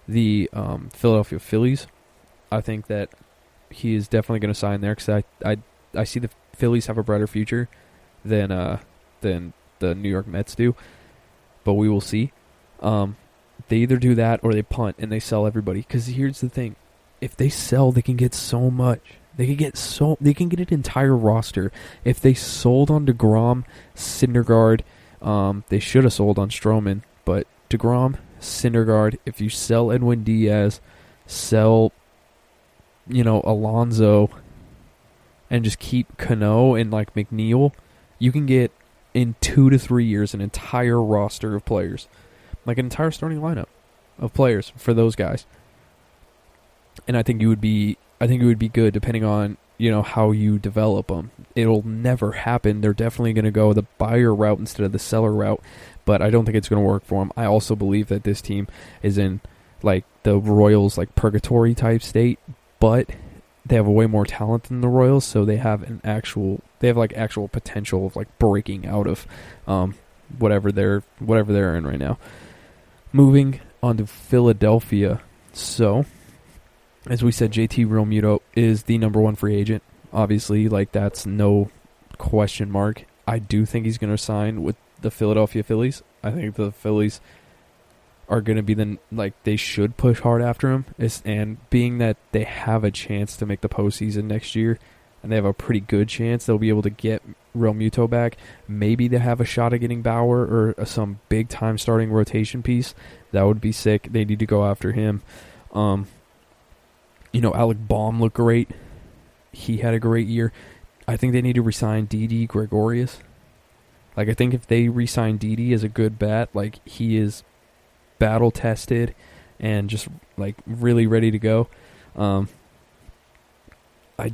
the Philadelphia Phillies. I think that he is definitely going to sign there because I see the Phillies have a brighter future than the New York Mets do. But we will see. They either do that or they punt and they sell everybody. Because here's the thing: if they sell, they can get so much. They can get an entire roster. If they sold on DeGrom, Syndergaard, they should have sold on Stroman. But DeGrom, Syndergaard. If you sell Edwin Diaz, sell, Alonso, and just keep Cano and McNeil, you can get in 2 to 3 years an entire roster of players. An entire starting lineup of players for those guys. And I think you would be I think it would be good depending on, how you develop them. It'll never happen. They're definitely going to go the buyer route instead of the seller route, but I don't think it's going to work for them. I also believe that this team is in, like, the Royals, like, purgatory type state, but they have way more talent than the Royals, so they have actual potential of, like, breaking out of whatever they're in right now. Moving on to Philadelphia. So, as we said, JT Realmuto is the number one free agent. Obviously, like, that's no question mark. I do think he's going to sign with the Philadelphia Phillies. I think the Phillies are going to be they should push hard after him. And being that they have a chance to make the postseason next year, and they have a pretty good chance they'll be able to get Realmuto back. Maybe they have a shot at getting Bauer or some big-time starting rotation piece. That would be sick. They need to go after him. Alec Baum looked great. He had a great year. I think they need to re-sign Didi Gregorius. Like, I think if they re-sign Didi as a good bat, like, he is battle-tested and just, like, really ready to go. I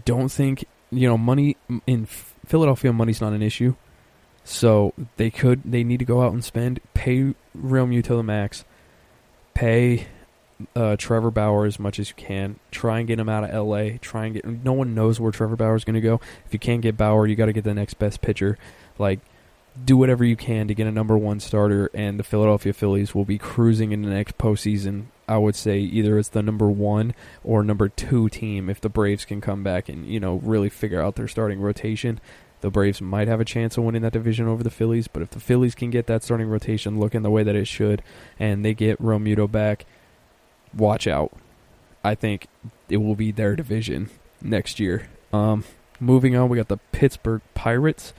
don't think, money in Philadelphia, money's not an issue. So they need to go out and pay Realmuto the max, pay Trevor Bauer as much as you can. Try and get him out of LA. No one knows where Trevor Bauer is going to go. If you can't get Bauer, you got to get the next best pitcher. Like, do whatever you can to get a number one starter, and the Philadelphia Phillies will be cruising in the next postseason. I would say either it's the number one or number two team if the Braves can come back and, really figure out their starting rotation. The Braves might have a chance of winning that division over the Phillies, but if the Phillies can get that starting rotation looking the way that it should, and they get Realmuto back, watch out. I think it will be their division next year. Moving on, we got the Pittsburgh Pirates.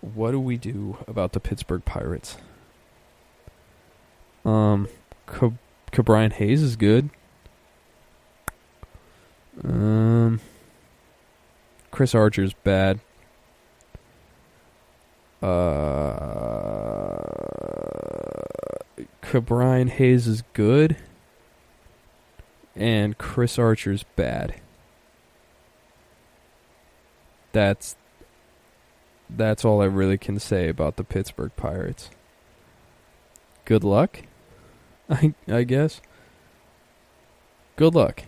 What do we do about the Pittsburgh Pirates? Cabrian Hayes is good. Chris Archer's bad. Cabrian Hayes is good, and Chris Archer's bad. That's all I really can say about the Pittsburgh Pirates. Good luck, I guess. Good luck.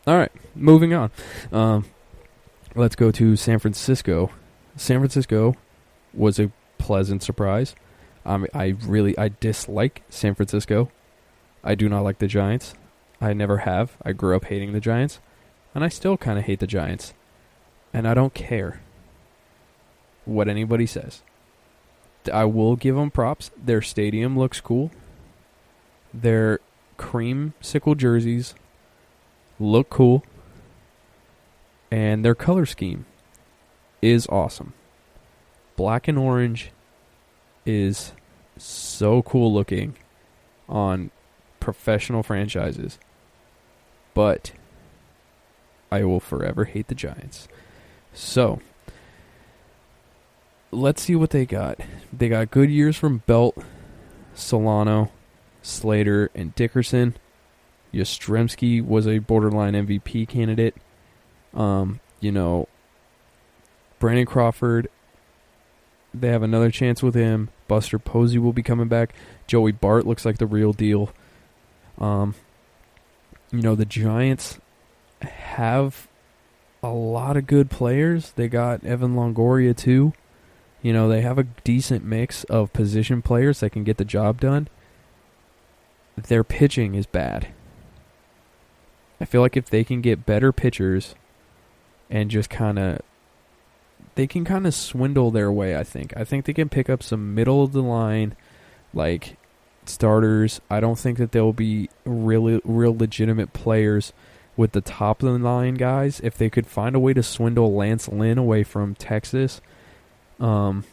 All right, moving on. Let's go to San Francisco. San Francisco was a pleasant surprise. I dislike San Francisco. I do not like the Giants. I never have. I grew up hating the Giants, and I still kind of hate the Giants. And I don't care what anybody says. I will give them props. Their stadium looks cool. Their creamsicle jerseys look cool. And their color scheme is awesome. Black and orange is so cool looking on professional franchises. But I will forever hate the Giants. So, let's see what they got. They got good years from Belt, Solano, Slater, and Dickerson. Yastrzemski was a borderline MVP candidate. Brandon Crawford, they have another chance with him. Buster Posey will be coming back. Joey Bart looks like the real deal. The Giants have a lot of good players. They got Evan Longoria too. They have a decent mix of position players that can get the job done. Their pitching is bad. I feel like if they can get better pitchers and just they can kind of swindle their way, I think. I think they can pick up some middle of the line, like, starters. I don't think that they'll be real legitimate players with the top of the line guys. If they could find a way to swindle Lance Lynn away from Texas, then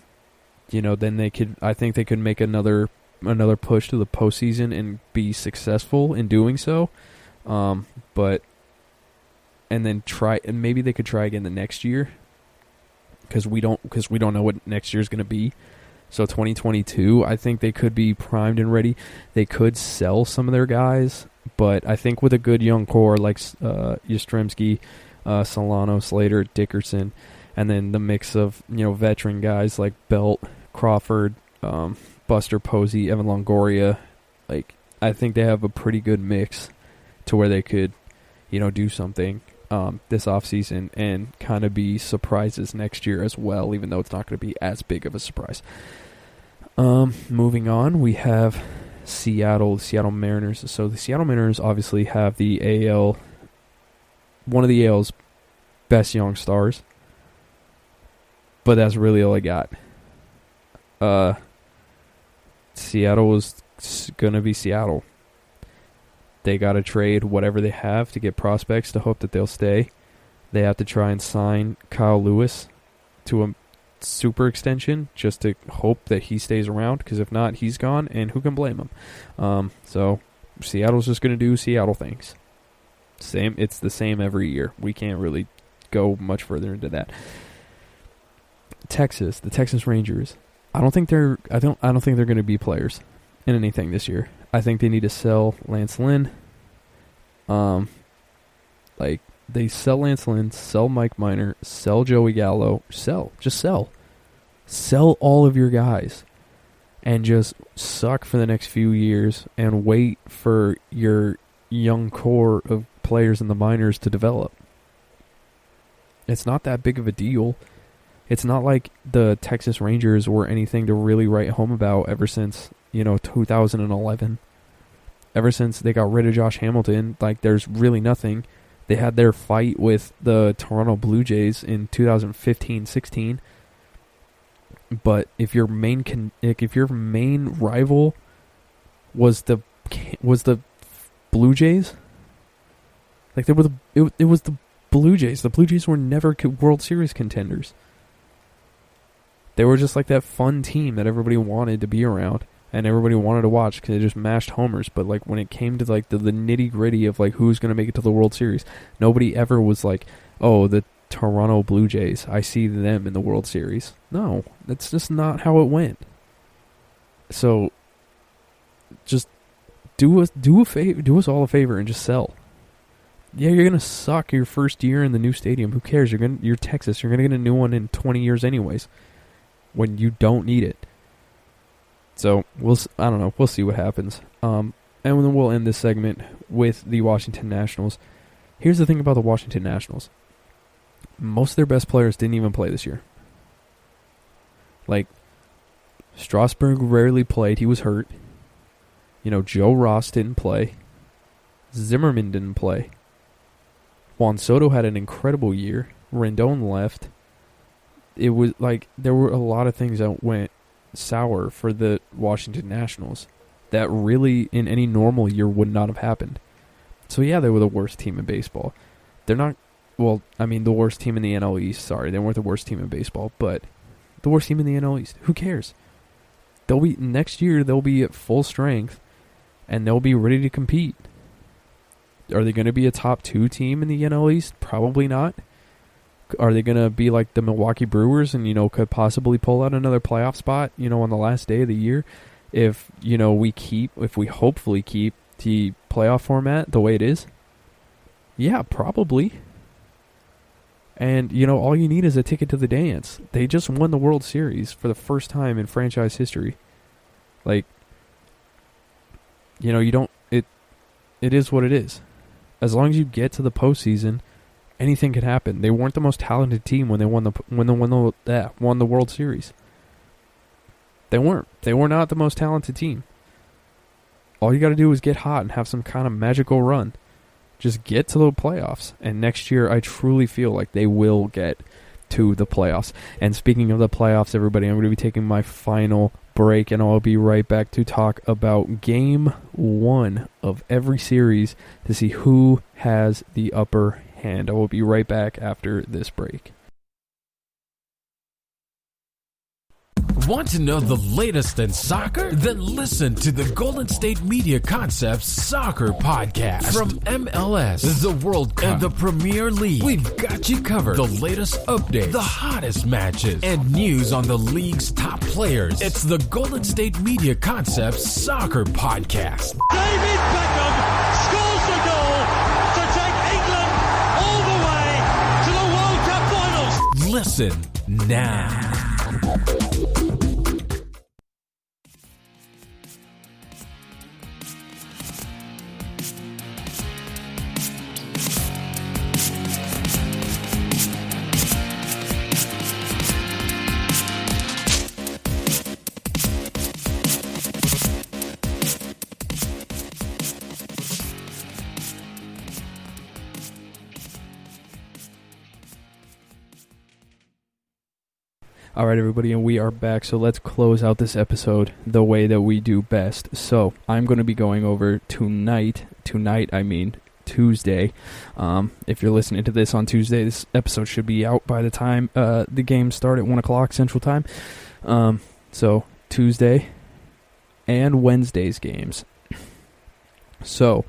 they could. I think they could make another push to the postseason and be successful in doing so. Maybe they could try again the next year, because we don't know what next year is going to be. So 2022, I think they could be primed and ready. They could sell some of their guys, but I think with a good young core like Yastrzemski, Solano, Slater, Dickerson, and then the mix of veteran guys like Belt, Crawford, Buster Posey, Evan Longoria, like I think they have a pretty good mix to where they could do something this offseason and kind of be surprises next year as well, even though it's not going to be as big of a surprise. Moving on, we have Seattle Mariners. So the Seattle Mariners obviously have the AL, one of the AL's best young stars, but that's really all I got. Seattle was going to be Seattle. They got to trade whatever they have to get prospects to hope that they'll stay. They have to try and sign Kyle Lewis to a super extension just to hope that he stays around, because if not, he's gone, and who can blame him? So Seattle's just going to do Seattle things. It's the same every year. We can't really go much further into that. The Texas Rangers. I don't think they're going to be players in anything this year. I think they need to sell Lance Lynn. They sell Lance Lynn, sell Mike Minor, sell Joey Gallo, just sell. Sell all of your guys and just suck for the next few years and wait for your young core of players in the minors to develop. It's not that big of a deal. It's not like the Texas Rangers were anything to really write home about ever since 2011. Ever since they got rid of Josh Hamilton, there's really nothing. They had their fight with the Toronto Blue Jays in 2015-16. But if your main rival was the Blue Jays, it was the Blue Jays. The Blue Jays were never World Series contenders. They were just like that fun team that everybody wanted to be around and everybody wanted to watch because they just mashed homers. But when it came to the nitty gritty of who's going to make it to the World Series, nobody ever was like, oh, the Toronto Blue Jays, I see them in the World Series. No, that's just not how it went. So just do us all a favor and just sell. Yeah, you're gonna suck your first year in the new stadium. Who cares? You're Texas. You're gonna get a new one in 20 years anyways, when you don't need it. So I don't know. We'll see what happens. And then we'll end this segment with the Washington Nationals. Here's the thing about the Washington Nationals. Most of their best players didn't even play this year. Strasburg rarely played. He was hurt. Joe Ross didn't play. Zimmerman didn't play. Juan Soto had an incredible year. Rendon left. It was there were a lot of things that went sour for the Washington Nationals that really in any normal year would not have happened. So yeah, they were the worst team in baseball. They're not, the worst team in the NL East. Sorry, they weren't the worst team in baseball, but the worst team in the NL East. Who cares? Next year they'll be at full strength and they'll be ready to compete. Are they going to be a top 2 team in the NL East? Probably not. Are they going to be like the Milwaukee Brewers and, could possibly pull out another playoff spot, on the last day of the year? If we hopefully keep the playoff format the way it is? Yeah, probably. And, all you need is a ticket to the dance. They just won the World Series for the first time in franchise history. It is what it is. As long as you get to the postseason, anything could happen. They weren't the most talented team when they won the World Series. They weren't. They were not the most talented team. All you got to do is get hot and have some kind of magical run. Just get to the playoffs. And next year, I truly feel like they will get to the playoffs. And speaking of the playoffs, everybody, I'm going to be taking my final break, and I'll be right back to talk about Game 1 of every series to see who has the upper hand. I will be right back after this break. Want to know the latest in soccer? Then listen to the Golden State Media Concepts Soccer Podcast. From MLS, the World Cup, and the Premier League, we've got you covered. The latest updates, the hottest matches, and news on the league's top players. It's the Golden State Media Concepts Soccer Podcast. David Beckham scores the goal to take England all the way to the World Cup finals. Listen now. All right, everybody, and we are back. So let's close out this episode the way that we do best. So I'm going to be going over Tuesday. If you're listening to this on Tuesday, this episode should be out by the time the games start at 1 o'clock Central Time. So Tuesday and Wednesday's games. So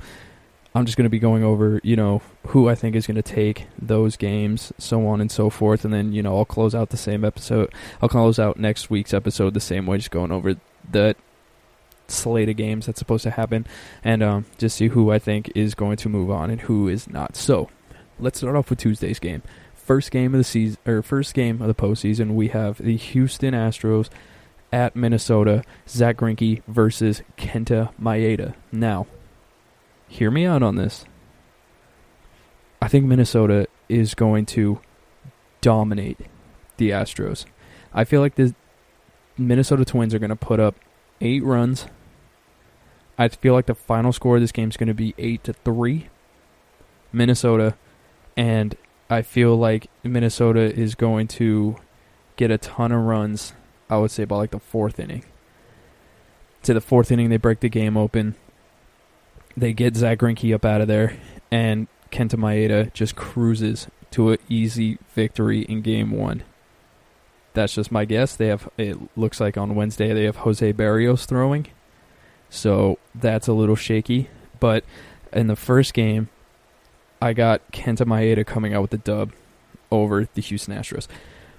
I'm just going to be going over, who I think is going to take those games, so on and so forth. And then, I'll close out the same episode. I'll close out next week's episode the same way, just going over the slate of games that's supposed to happen and just see who I think is going to move on and who is not. So let's start off with Tuesday's game. First game of the season, or first game of the postseason, we have the Houston Astros at Minnesota. Zach Greinke versus Kenta Maeda. Now, hear me out on this. I think Minnesota is going to dominate the Astros. I feel like the Minnesota Twins are going to put up 8 runs. I feel like the final score of this game is going to be 8-3 Minnesota, and I feel like Minnesota is going to get a ton of runs, I would say, by like the 4th inning. To the 4th inning, they break the game open. They get Zach Greinke up out of there, and Kenta Maeda just cruises to an easy victory in Game 1. That's just my guess. It looks like on Wednesday they have Jose Barrios throwing, so that's a little shaky. But in the first game, I got Kenta Maeda coming out with the dub over the Houston Astros.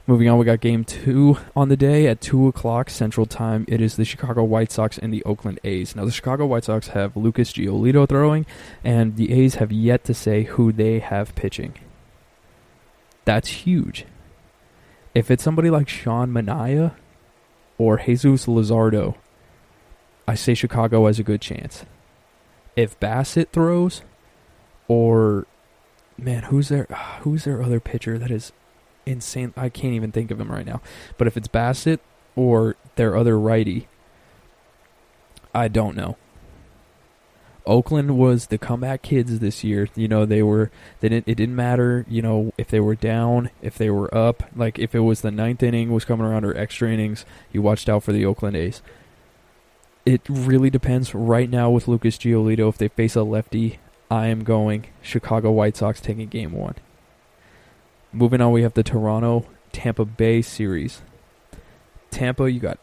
Moving on, we got Game 2 on the day at 2 o'clock Central Time. It is the Chicago White Sox and the Oakland A's. Now, the Chicago White Sox have Lucas Giolito throwing, and the A's have yet to say who they have pitching. That's huge. If it's somebody like Sean Manaea or Jesus Luzardo, I say Chicago has a good chance. If Bassett throws, or, man, who's their other pitcher that is insane? I can't even think of him right now. But if it's Bassett or their other righty, I don't know. Oakland was the comeback kids this year. It didn't matter, if they were down, if they were up, like if it was the 9th inning was coming around or extra innings, you watched out for the Oakland A's. It really depends right now with Lucas Giolito. If they face a lefty, I am going Chicago White Sox taking Game 1. Moving on, we have the Toronto-Tampa Bay series. Tampa, you got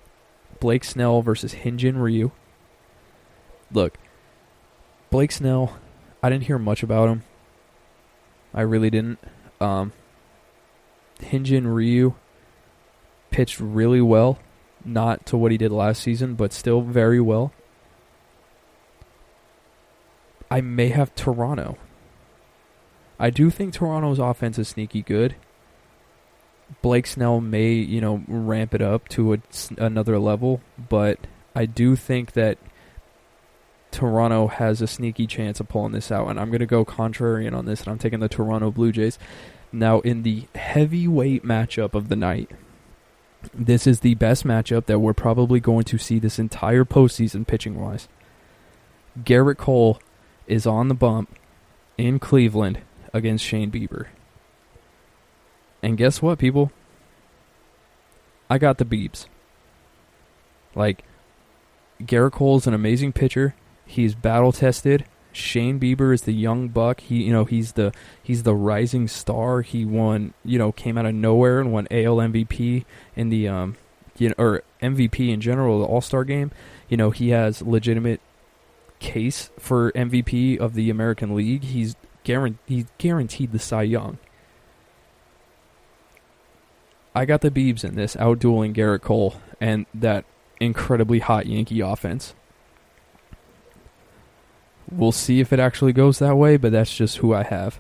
Blake Snell versus Hyun-Jin Ryu. Look, Blake Snell, I didn't hear much about him. I really didn't. Hyun-Jin Ryu pitched really well. Not to what he did last season, but still very well. I may have Toronto. I do think Toronto's offense is sneaky good. Blake Snell may, ramp it up to another level, but I do think that Toronto has a sneaky chance of pulling this out, and I'm going to go contrarian on this, and I'm taking the Toronto Blue Jays. Now, in the heavyweight matchup of the night, this is the best matchup that we're probably going to see this entire postseason pitching-wise. Garrett Cole is on the bump in Cleveland against Shane Bieber. And guess what, people? I got the Biebs. Like, Garrett Cole is an amazing pitcher. He's battle-tested. Shane Bieber is the young buck. He's the rising star. He won, came out of nowhere and won AL MVP in the or MVP in general, the All-Star game, he has legitimate case for MVP of the American League. He's guaranteed the Cy Young. I got the Biebs in this, outdueling Garrett Cole and that incredibly hot Yankee offense. We'll see if it actually goes that way, but that's just who I have.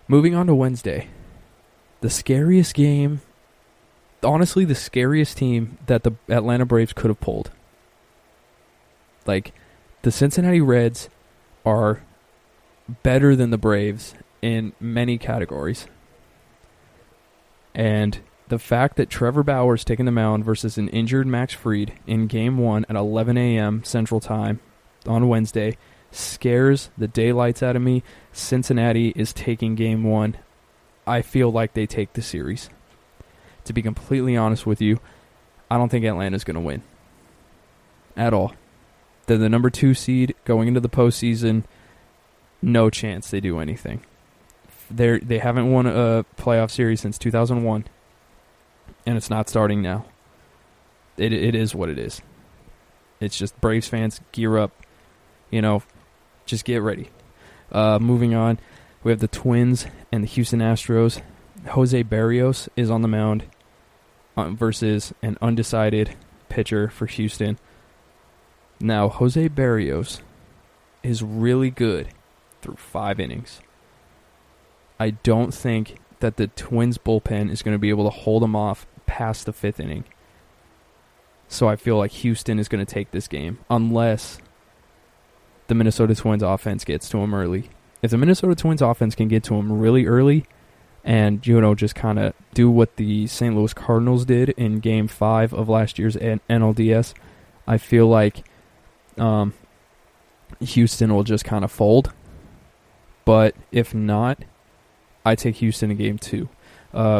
Moving on to Wednesday. The scariest game, honestly the scariest team that the Atlanta Braves could have pulled. Like, the Cincinnati Reds are better than the Braves in many categories. And the fact that Trevor Bauer's taking the mound versus an injured Max Fried in Game 1 at 11 a.m. Central Time on Wednesday scares the daylights out of me. Cincinnati is taking Game 1. I feel like they take the series. To be completely honest with you, I don't think Atlanta's going to win. At all. They're the number 2 seed going into the postseason. No chance they do anything. They haven't won a playoff series since 2001, and it's not starting now. It is what it is. It's just Braves fans, gear up. Just get ready. Moving on, we have the Twins and the Houston Astros. Jose Barrios is on the mound versus an undecided pitcher for Houston. Now, Jose Barrios is really good through 5 innings. I don't think that the Twins bullpen is going to be able to hold him off past the 5th inning. So I feel like Houston is going to take this game unless the Minnesota Twins offense gets to him early. If the Minnesota Twins offense can get to him really early and, just kind of do what the St. Louis Cardinals did in Game 5 of last year's NLDS, I feel like Houston will just kind of fold. But if not, I take Houston in Game 2.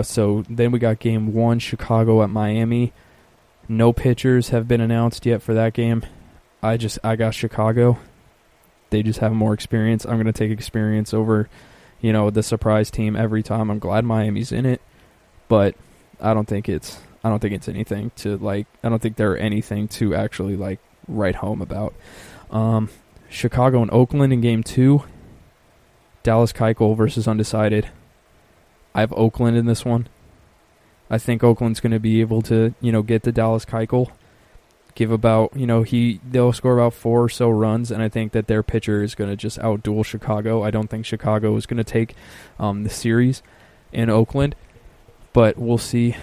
So then we got Game 1, Chicago at Miami. No pitchers have been announced yet for that game. I got Chicago. They just have more experience. I'm going to take experience over, the surprise team every time. I'm glad Miami's in it, but I don't think it's anything to I don't think they're anything to actually write home about. Chicago and Oakland in Game 2. Dallas Keuchel versus undecided. I have Oakland in this one. I think Oakland's going to be able to, get the Dallas Keuchel. Give about, they'll score about 4 or so runs, and I think that their pitcher is going to just outduel Chicago. I don't think Chicago is going to take the series in Oakland, but we'll see.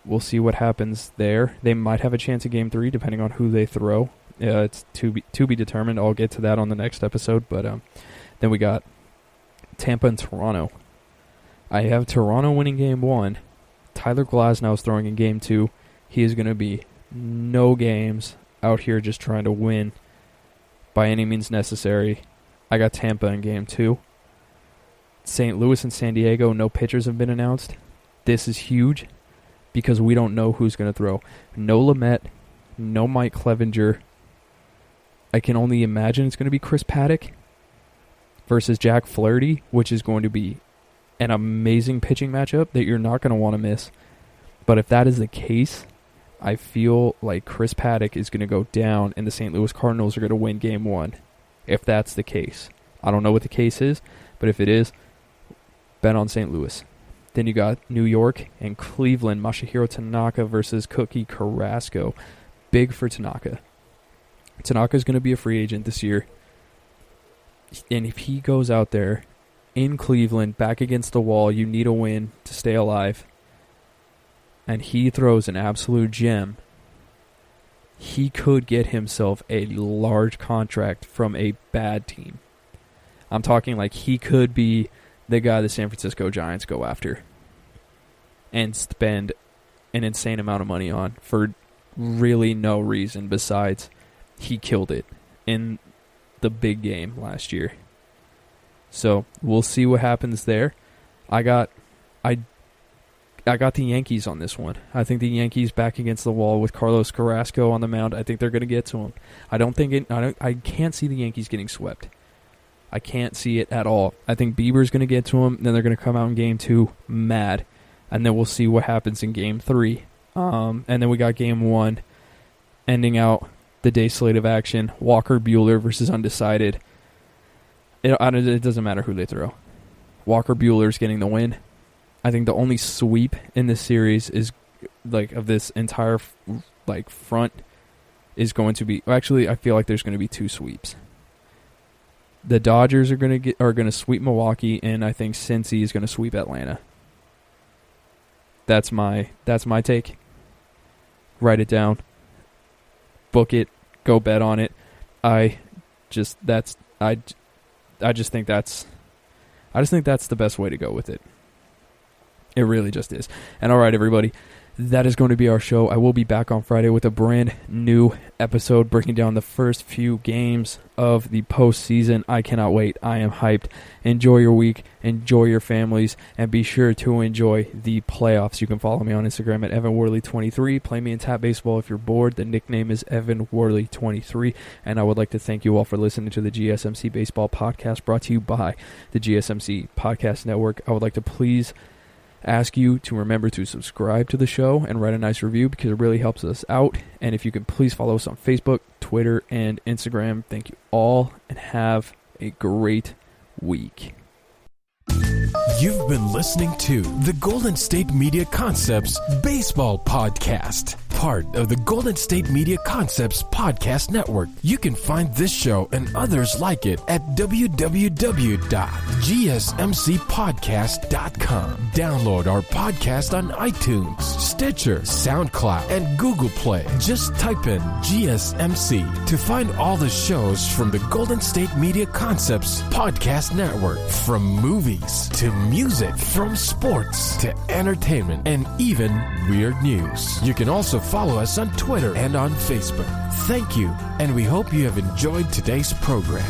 We'll see what happens there. They might have a chance in Game 3, depending on who they throw. It's to be determined. I'll get to that on the next episode, but then we got Tampa and Toronto. I have Toronto winning Game 1. Tyler Glasnow is throwing in Game 2. He is going to be no games out here just trying to win by any means necessary. I got Tampa in Game 2. St. Louis and San Diego, no pitchers have been announced. This is huge because we don't know who's going to throw. No Lamet, no Mike Clevenger. I can only imagine it's going to be Chris Paddock versus Jack Flaherty, which is going to be an amazing pitching matchup that you're not going to want to miss. But if that is the case, I feel like Chris Paddock is going to go down and the St. Louis Cardinals are going to win Game 1. If that's the case. I don't know what the case is, but if it is, bet on St. Louis. Then you got New York and Cleveland. Masahiro Tanaka versus Cookie Carrasco. Big for Tanaka. Tanaka is going to be a free agent this year. And if he goes out there in Cleveland, back against the wall, you need a win to stay alive, and he throws an absolute gem, he could get himself a large contract from a bad team. I'm talking like he could be the guy the San Francisco Giants go after and spend an insane amount of money on for really no reason besides he killed it in the big game last year. So we'll see what happens there. I got the Yankees on this one. I think the Yankees back against the wall with Carlos Carrasco on the mound. I think they're going to get to him. I can't see the Yankees getting swept. I can't see it at all. I think Bieber's going to get to him. Then they're going to come out in Game 2 mad, and then we'll see what happens in Game 3. And then we got game 1, ending out the day slate of action. Walker Buehler versus undecided. It doesn't matter who they throw. Walker Buehler's getting the win. I think the only sweep in this series is of this entire front is going to be. Actually, I feel like there's going to be 2 sweeps. The Dodgers are going to sweep Milwaukee, and I think Cincy is going to sweep Atlanta. That's my take. Write it down. Book it. Go bet on it. I just think that's the best way to go with it. It really just is. And all right, everybody, that is going to be our show. I will be back on Friday with a brand new episode breaking down the first few games of the postseason. I cannot wait. I am hyped. Enjoy your week. Enjoy your families. And be sure to enjoy the playoffs. You can follow me on Instagram at EvanWorley23. Play me in Tap Baseball if you're bored. The nickname is EvanWorley23. And I would like to thank you all for listening to the GSMC Baseball Podcast brought to you by the GSMC Podcast Network. I would like to please ask you to remember to subscribe to the show and write a nice review because it really helps us out. And if you can please follow us on Facebook, Twitter, and Instagram. Thank you all and have a great week. You've been listening to the Golden State Media Concepts Baseball Podcast, part of the Golden State Media Concepts Podcast Network. You can find this show and others like it at www.gsmcpodcast.com. Download our podcast on iTunes, Stitcher, SoundCloud, and Google Play. Just type in GSMC to find all the shows from the Golden State Media Concepts Podcast Network, from movies to music, from sports to entertainment, and even weird news. You can also follow us on Twitter and on Facebook. Thank you, and we hope you have enjoyed today's program.